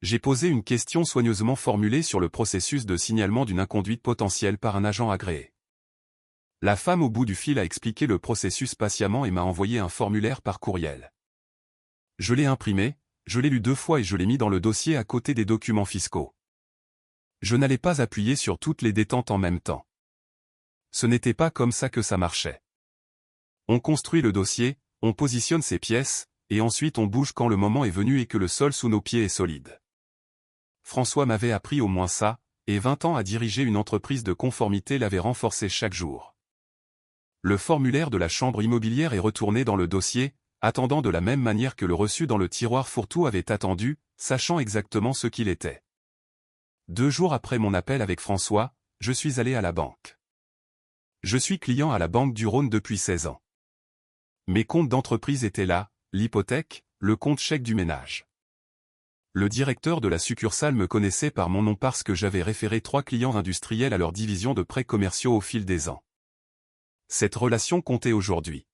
J'ai posé une question soigneusement formulée sur le processus de signalement d'une inconduite potentielle par un agent agréé. La femme au bout du fil a expliqué le processus patiemment et m'a envoyé un formulaire par courriel. Je l'ai imprimé, je l'ai lu 2 fois et je l'ai mis dans le dossier à côté des documents fiscaux. Je n'allais pas appuyer sur toutes les détentes en même temps. Ce n'était pas comme ça que ça marchait. On construit le dossier, on positionne ses pièces, et ensuite on bouge quand le moment est venu et que le sol sous nos pieds est solide. François m'avait appris au moins ça, et 20 ans à diriger une entreprise de conformité l'avait renforcé chaque jour. Le formulaire de la chambre immobilière est retourné dans le dossier, attendant de la même manière que le reçu dans le tiroir fourre-tout avait attendu, sachant exactement ce qu'il était. 2 jours après mon appel avec François, je suis allé à la banque. Je suis client à la Banque du Rhône depuis 16 ans. Mes comptes d'entreprise étaient là, l'hypothèque, le compte chèque du ménage. Le directeur de la succursale me connaissait par mon nom parce que j'avais référé 3 clients industriels à leur division de prêts commerciaux au fil des ans. Cette relation comptait aujourd'hui.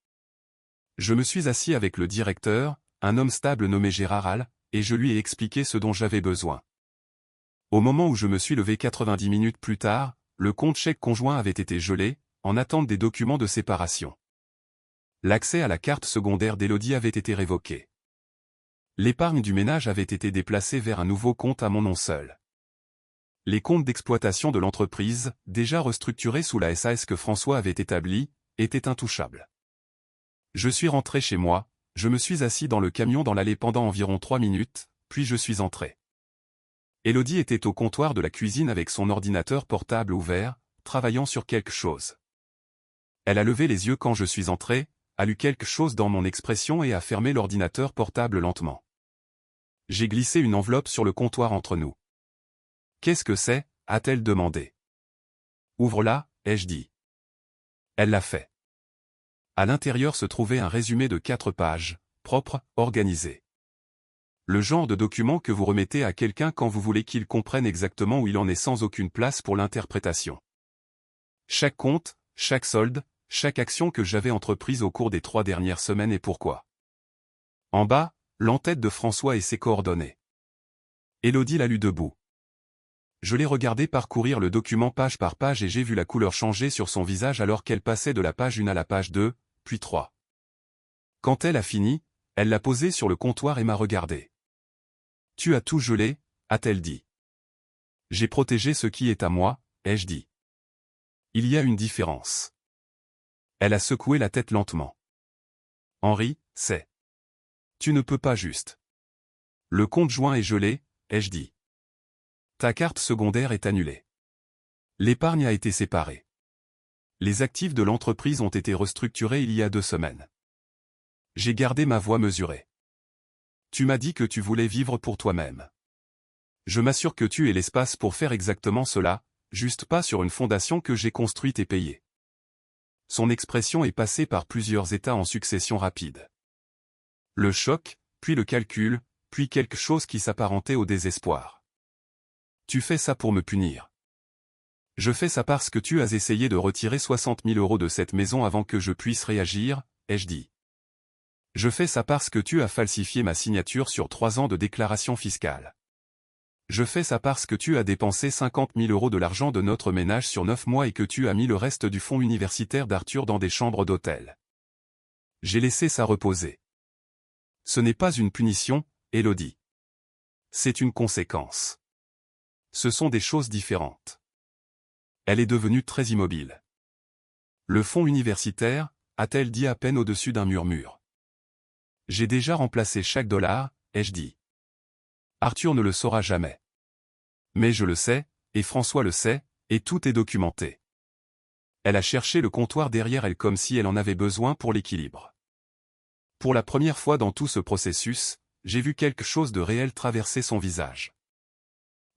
Je me suis assis avec le directeur, un homme stable nommé Gérard Hall, et je lui ai expliqué ce dont j'avais besoin. Au moment où je me suis levé 90 minutes plus tard, le compte chèque conjoint avait été gelé, en attente des documents de séparation. L'accès à la carte secondaire d'Élodie avait été révoqué. L'épargne du ménage avait été déplacée vers un nouveau compte à mon nom seul. Les comptes d'exploitation de l'entreprise, déjà restructurés sous la SAS que François avait établie, étaient intouchables. Je suis rentré chez moi, je me suis assis dans le camion dans l'allée pendant environ 3 minutes, puis je suis entré. Élodie était au comptoir de la cuisine avec son ordinateur portable ouvert, travaillant sur quelque chose. Elle a levé les yeux quand je suis entré, a lu quelque chose dans mon expression et a fermé l'ordinateur portable lentement. J'ai glissé une enveloppe sur le comptoir entre nous. « Qu'est-ce que c'est » a-t-elle demandé. « Ouvre-la » ai-je dit. Elle l'a fait. À l'intérieur se trouvait un résumé de 4 pages, propre, organisé. Le genre de document que vous remettez à quelqu'un quand vous voulez qu'il comprenne exactement où il en est sans aucune place pour l'interprétation. Chaque compte, chaque solde, chaque action que j'avais entreprise au cours des 3 dernières semaines et pourquoi. En bas, l'entête de François et ses coordonnées. Élodie l'a lu debout. Je l'ai regardé parcourir le document page par page et j'ai vu la couleur changer sur son visage alors qu'elle passait de la page 1 à la page 2, puis 3. Quand elle a fini, elle l'a posé sur le comptoir et m'a regardé. « Tu as tout gelé ?» a-t-elle dit. « J'ai protégé ce qui est à moi », ai-je dit. « Il y a une différence. » Elle a secoué la tête lentement. « Henri, c'est. Tu ne peux pas juste. Le compte joint est gelé, ai-je dit. Ta carte secondaire est annulée. L'épargne a été séparée. Les actifs de l'entreprise ont été restructurés il y a 2 semaines. J'ai gardé ma voix mesurée. Tu m'as dit que tu voulais vivre pour toi-même. Je m'assure que tu aies l'espace pour faire exactement cela, juste pas sur une fondation que j'ai construite et payée. Son expression est passée par plusieurs états en succession rapide. Le choc, puis le calcul, puis quelque chose qui s'apparentait au désespoir. Tu fais ça pour me punir. Je fais ça parce que tu as essayé de retirer 60 000 € de cette maison avant que je puisse réagir, ai-je dit. Je fais ça parce que tu as falsifié ma signature sur 3 ans de déclaration fiscale. Je fais ça parce que tu as dépensé 50 000 € de l'argent de notre ménage sur 9 mois et que tu as mis le reste du fonds universitaire d'Arthur dans des chambres d'hôtel. J'ai laissé ça reposer. Ce n'est pas une punition, Élodie. C'est une conséquence. Ce sont des choses différentes. Elle est devenue très immobile. Le fonds universitaire, a-t-elle dit à peine au-dessus d'un murmure. J'ai déjà remplacé chaque dollar, ai-je dit. Arthur ne le saura jamais. Mais je le sais, et François le sait, et tout est documenté. Elle a cherché le comptoir derrière elle comme si elle en avait besoin pour l'équilibre. Pour la première fois dans tout ce processus, j'ai vu quelque chose de réel traverser son visage.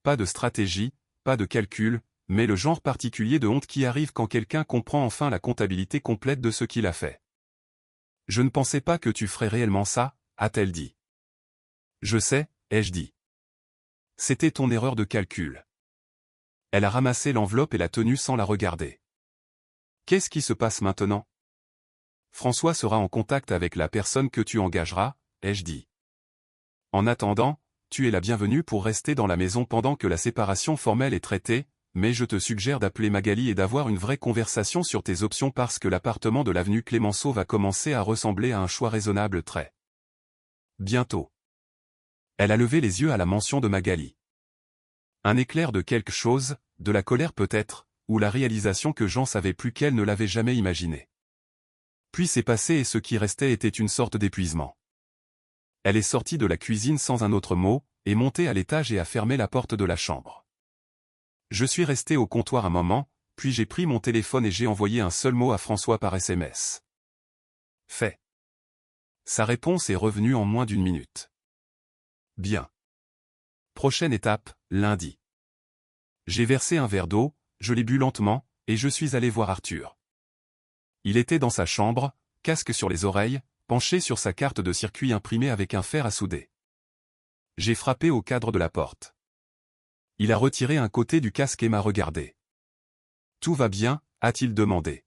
Pas de stratégie, pas de calcul, mais le genre particulier de honte qui arrive quand quelqu'un comprend enfin la comptabilité complète de ce qu'il a fait. « Je ne pensais pas que tu ferais réellement ça », a-t-elle dit. « Je sais », ai-je dit. « C'était ton erreur de calcul. » Elle a ramassé l'enveloppe et l'a tenue sans la regarder. « Qu'est-ce qui se passe maintenant ? » François sera en contact avec la personne que tu engageras, ai-je dit. En attendant, tu es la bienvenue pour rester dans la maison pendant que la séparation formelle est traitée, mais je te suggère d'appeler Magali et d'avoir une vraie conversation sur tes options parce que l'appartement de l'avenue Clémenceau va commencer à ressembler à un choix raisonnable très bientôt. Elle a levé les yeux à la mention de Magali. Un éclair de quelque chose, de la colère peut-être, ou la réalisation que Jean savait plus qu'elle ne l'avait jamais imaginé. Puis c'est passé et ce qui restait était une sorte d'épuisement. Elle est sortie de la cuisine sans un autre mot, est montée à l'étage et a fermé la porte de la chambre. Je suis resté au comptoir un moment, puis j'ai pris mon téléphone et j'ai envoyé un seul mot à François par SMS. Fait. Sa réponse est revenue en moins d'1 minute. Bien. Prochaine étape, lundi. J'ai versé un verre d'eau, je l'ai bu lentement, et je suis allé voir Arthur. Il était dans sa chambre, casque sur les oreilles, penché sur sa carte de circuit imprimée avec un fer à souder. J'ai frappé au cadre de la porte. Il a retiré un côté du casque et m'a regardé. « Tout va bien ?» a-t-il demandé.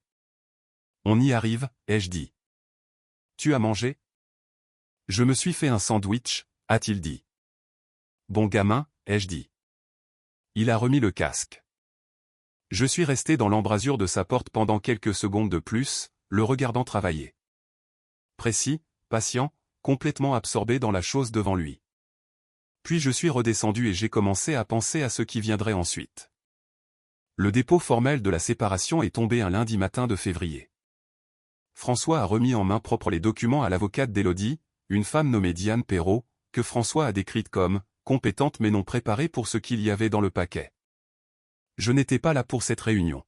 « On y arrive », ai-je dit. « Tu as mangé ?» « Je me suis fait un sandwich », a-t-il dit. « Bon gamin », ai-je dit. Il a remis le casque. Je suis resté dans l'embrasure de sa porte pendant quelques secondes de plus, le regardant travailler. Précis, patient, complètement absorbé dans la chose devant lui. Puis je suis redescendu et j'ai commencé à penser à ce qui viendrait ensuite. Le dépôt formel de la séparation est tombé un lundi matin de février. François a remis en main propre les documents à l'avocate d'Élodie, une femme nommée Diane Perrault, que François a décrite comme compétente mais non préparée pour ce qu'il y avait dans le paquet. Je n'étais pas là pour cette réunion.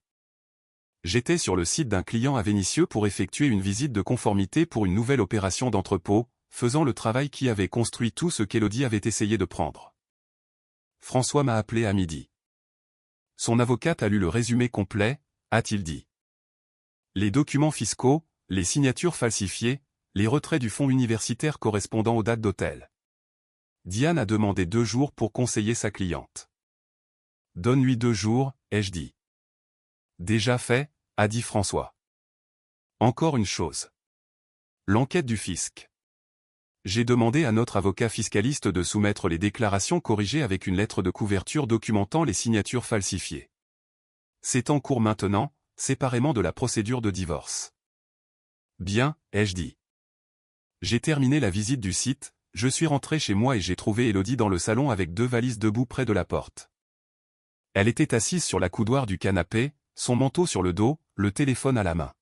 J'étais sur le site d'un client à Vénissieux pour effectuer une visite de conformité pour une nouvelle opération d'entrepôt, faisant le travail qui avait construit tout ce qu'Élodie avait essayé de prendre. François m'a appelé à midi. Son avocate a lu le résumé complet, a-t-il dit. Les documents fiscaux, les signatures falsifiées, les retraits du fonds universitaire correspondant aux dates d'hôtel. Diane a demandé 2 jours pour conseiller sa cliente. Donne-lui 2 jours, ai-je dit. Déjà fait, a dit François. Encore une chose. L'enquête du fisc. J'ai demandé à notre avocat fiscaliste de soumettre les déclarations corrigées avec une lettre de couverture documentant les signatures falsifiées. C'est en cours maintenant, séparément de la procédure de divorce. Bien, ai-je dit. J'ai terminé la visite du site, je suis rentré chez moi et j'ai trouvé Élodie dans le salon avec 2 valises debout près de la porte. Elle était assise sur la coudoir du canapé, son manteau sur le dos, le téléphone à la main.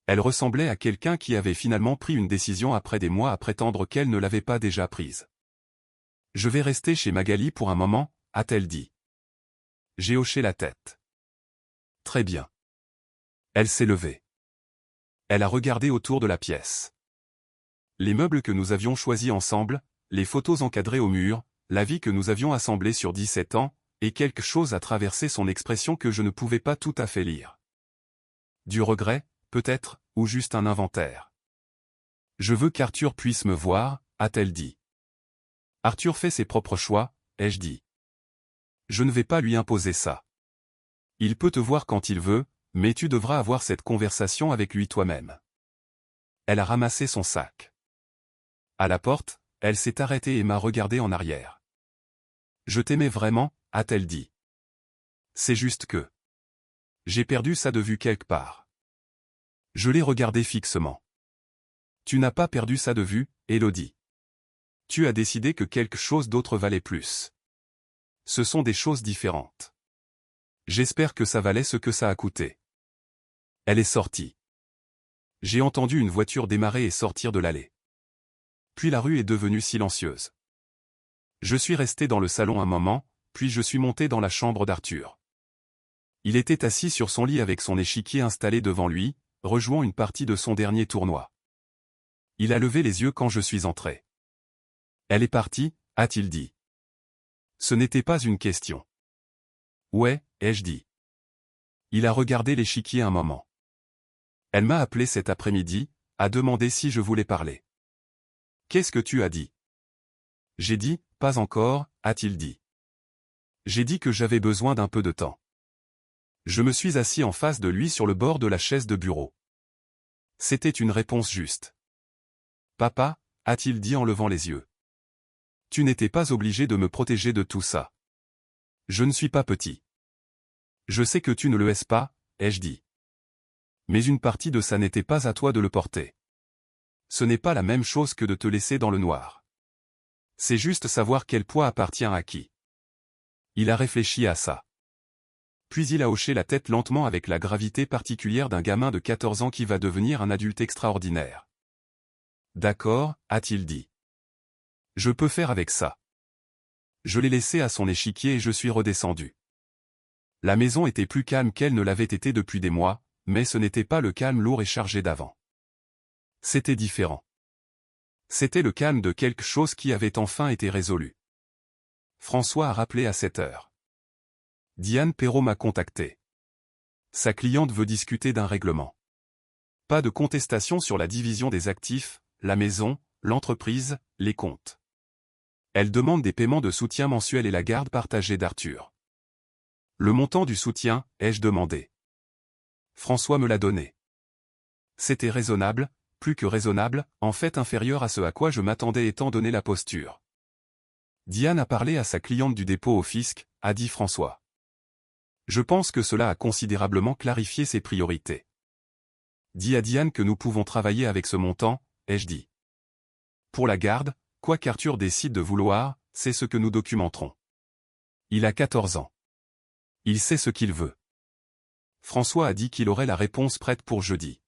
Elle ressemblait à quelqu'un qui avait finalement pris une décision après des mois à prétendre qu'elle ne l'avait pas déjà prise. « Je vais rester chez Magali pour un moment », a-t-elle dit. J'ai hoché la tête. « Très bien. » Elle s'est levée. Elle a regardé autour de la pièce. Les meubles que nous avions choisis ensemble, les photos encadrées au mur, la vie que nous avions assemblée sur 17 ans, et quelque chose a traversé son expression que je ne pouvais pas tout à fait lire. Du regret, peut-être, ou juste un inventaire. « Je veux qu'Arthur puisse me voir », a-t-elle dit. « Arthur fait ses propres choix », ai-je dit. « Je ne vais pas lui imposer ça. Il peut te voir quand il veut, mais tu devras avoir cette conversation avec lui toi-même. » Elle a ramassé son sac. À la porte, elle s'est arrêtée et m'a regardé en arrière. « Je t'aimais vraiment », a-t-elle dit. « C'est juste que j'ai perdu ça de vue quelque part. » Je l'ai regardé fixement. « Tu n'as pas perdu ça de vue, Élodie. Tu as décidé que quelque chose d'autre valait plus. Ce sont des choses différentes. J'espère que ça valait ce que ça a coûté. » Elle est sortie. J'ai entendu une voiture démarrer et sortir de l'allée. Puis la rue est devenue silencieuse. Je suis resté dans le salon un moment, puis je suis monté dans la chambre d'Arthur. Il était assis sur son lit avec son échiquier installé devant lui, rejouant une partie de son dernier tournoi. Il a levé les yeux quand je suis entré. « Elle est partie », a-t-il dit. Ce n'était pas une question. « Ouais », ai-je dit. Il a regardé l'échiquier un moment. Elle m'a appelé cet après-midi, a demandé si je voulais parler. « Qu'est-ce que tu as dit ?» J'ai dit, « Pas encore », a-t-il dit. J'ai dit que j'avais besoin d'un peu de temps. Je me suis assis en face de lui sur le bord de la chaise de bureau. C'était une réponse juste. « Papa », a-t-il dit en levant les yeux. Tu n'étais pas obligé de me protéger de tout ça. Je ne suis pas petit. Je sais que tu ne le es pas, ai-je dit. Mais une partie de ça n'était pas à toi de le porter. Ce n'est pas la même chose que de te laisser dans le noir. C'est juste savoir quel poids appartient à qui. Il a réfléchi à ça. Puis il a hoché la tête lentement avec la gravité particulière d'un gamin de 14 ans qui va devenir un adulte extraordinaire. D'accord, a-t-il dit. Je peux faire avec ça. Je l'ai laissé à son échiquier et je suis redescendu. La maison était plus calme qu'elle ne l'avait été depuis des mois, mais ce n'était pas le calme lourd et chargé d'avant. C'était différent. C'était le calme de quelque chose qui avait enfin été résolu. François a rappelé à 7 heures. Diane Perrault m'a contacté. Sa cliente veut discuter d'un règlement. Pas de contestation sur la division des actifs, la maison, l'entreprise, les comptes. Elle demande des paiements de soutien mensuel et la garde partagée d'Arthur. Le montant du soutien, ai-je demandé. François me l'a donné. C'était raisonnable, plus que raisonnable, en fait inférieur à ce à quoi je m'attendais étant donné la posture. Diane a parlé à sa cliente du dépôt au fisc, a dit François. Je pense que cela a considérablement clarifié ses priorités. Dis à Diane que nous pouvons travailler avec ce montant, ai-je dit. Pour la garde, quoi qu'Arthur décide de vouloir, c'est ce que nous documenterons. Il a 14 ans. Il sait ce qu'il veut. François a dit qu'il aurait la réponse prête pour jeudi.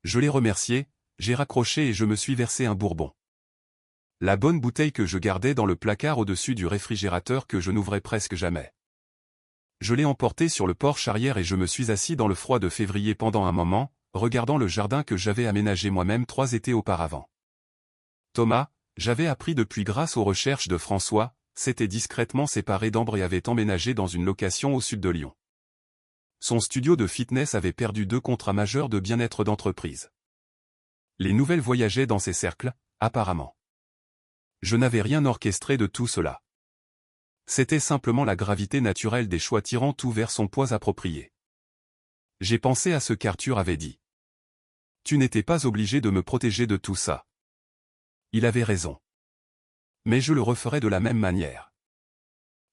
Je l'ai remercié, j'ai raccroché et je me suis versé un bourbon. La bonne bouteille que je gardais dans le placard au-dessus du réfrigérateur que je n'ouvrais presque jamais. Je l'ai emporté sur le porche arrière et je me suis assis dans le froid de février pendant un moment, regardant le jardin que j'avais aménagé moi-même 3 étés auparavant. Thomas, j'avais appris depuis grâce aux recherches de François, s'était discrètement séparé d'Ambre et avait emménagé dans une location au sud de Lyon. Son studio de fitness avait perdu 2 contrats majeurs de bien-être d'entreprise. Les nouvelles voyageaient dans ses cercles, apparemment. Je n'avais rien orchestré de tout cela. C'était simplement la gravité naturelle des choix tirant tout vers son poids approprié. J'ai pensé à ce qu'Arthur avait dit. Tu n'étais pas obligé de me protéger de tout ça. Il avait raison. Mais je le referais de la même manière.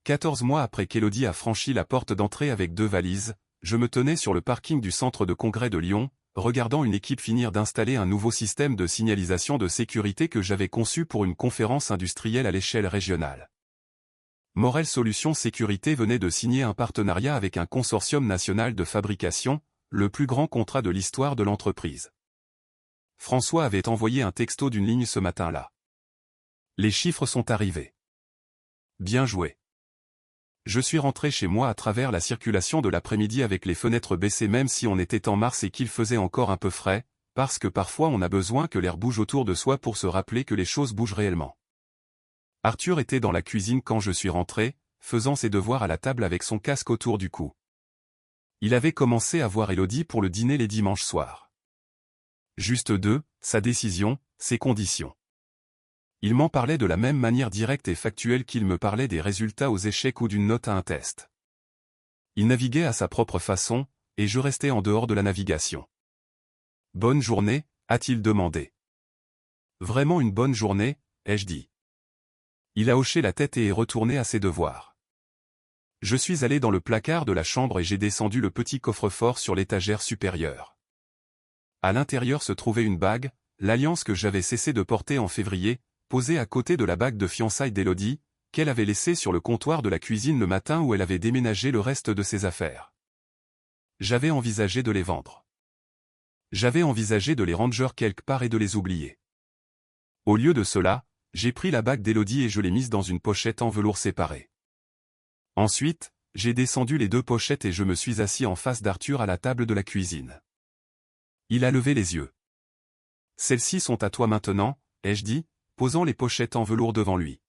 14 mois après qu'Élodie a franchi la porte d'entrée avec 2 valises, je me tenais sur le parking du centre de congrès de Lyon, regardant une équipe finir d'installer un nouveau système de signalisation de sécurité que j'avais conçu pour une conférence industrielle à l'échelle régionale. Morel Solutions Sécurité venait de signer un partenariat avec un consortium national de fabrication, le plus grand contrat de l'histoire de l'entreprise. François avait envoyé un texto d'une ligne ce matin-là. Les chiffres sont arrivés. Bien joué. Je suis rentré chez moi à travers la circulation de l'après-midi avec les fenêtres baissées même si on était en mars et qu'il faisait encore un peu frais, parce que parfois on a besoin que l'air bouge autour de soi pour se rappeler que les choses bougent réellement. Arthur était dans la cuisine quand je suis rentré, faisant ses devoirs à la table avec son casque autour du cou. Il avait commencé à voir Élodie pour le dîner les dimanches soirs. Juste sa décision, ses conditions. Il m'en parlait de la même manière directe et factuelle qu'il me parlait des résultats aux échecs ou d'une note à un test. Il naviguait à sa propre façon, et je restais en dehors de la navigation. « Bonne journée » a-t-il demandé. « Vraiment une bonne journée » ai-je dit. Il a hoché la tête et est retourné à ses devoirs. Je suis allé dans le placard de la chambre et j'ai descendu le petit coffre-fort sur l'étagère supérieure. À l'intérieur se trouvait une bague, l'alliance que j'avais cessé de porter en février, posée à côté de la bague de fiançailles d'Élodie, qu'elle avait laissée sur le comptoir de la cuisine le matin où elle avait déménagé le reste de ses affaires. J'avais envisagé de les vendre. J'avais envisagé de les ranger quelque part et de les oublier. Au lieu de cela, j'ai pris la bague d'Élodie et je l'ai mise dans une pochette en velours séparée. Ensuite, j'ai descendu les 2 pochettes et je me suis assis en face d'Arthur à la table de la cuisine. Il a levé les yeux. « Celles-ci sont à toi maintenant » ai-je dit, posant les pochettes en velours devant lui.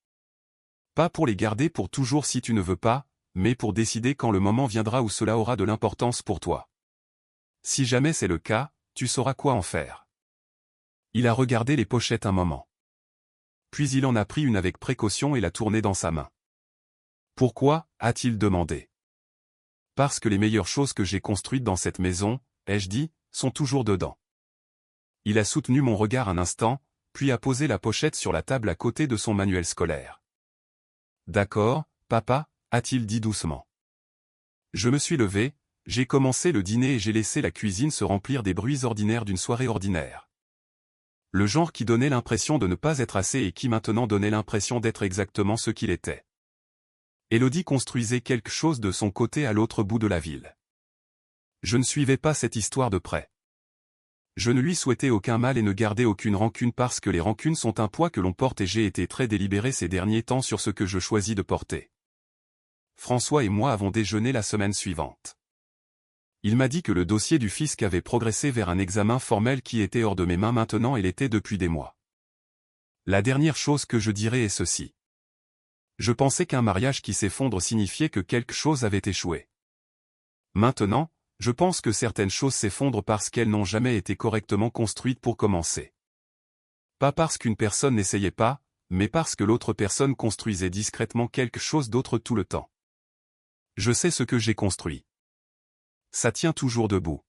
Pas pour les garder pour toujours si tu ne veux pas, mais pour décider quand le moment viendra où cela aura de l'importance pour toi. Si jamais c'est le cas, tu sauras quoi en faire. Il a regardé les pochettes un moment. Puis il en a pris une avec précaution et l'a tournée dans sa main. Pourquoi, a-t-il demandé. Parce que les meilleures choses que j'ai construites dans cette maison, ai-je dit, sont toujours dedans. Il a soutenu mon regard un instant, puis a posé la pochette sur la table à côté de son manuel scolaire. D'accord, papa, a-t-il dit doucement. Je me suis levé, j'ai commencé le dîner et j'ai laissé la cuisine se remplir des bruits ordinaires d'une soirée ordinaire. Le genre qui donnait l'impression de ne pas être assez et qui maintenant donnait l'impression d'être exactement ce qu'il était. Élodie construisait quelque chose de son côté à l'autre bout de la ville. Je ne suivais pas cette histoire de près. Je ne lui souhaitais aucun mal et ne gardais aucune rancune parce que les rancunes sont un poids que l'on porte et j'ai été très délibéré ces derniers temps sur ce que je choisis de porter. François et moi avons déjeuné la semaine suivante. Il m'a dit que le dossier du fisc avait progressé vers un examen formel qui était hors de mes mains maintenant et l'était depuis des mois. La dernière chose que je dirais est ceci. Je pensais qu'un mariage qui s'effondre signifiait que quelque chose avait échoué. Maintenant, je pense que certaines choses s'effondrent parce qu'elles n'ont jamais été correctement construites pour commencer. Pas parce qu'une personne n'essayait pas, mais parce que l'autre personne construisait discrètement quelque chose d'autre tout le temps. Je sais ce que j'ai construit. Ça tient toujours debout.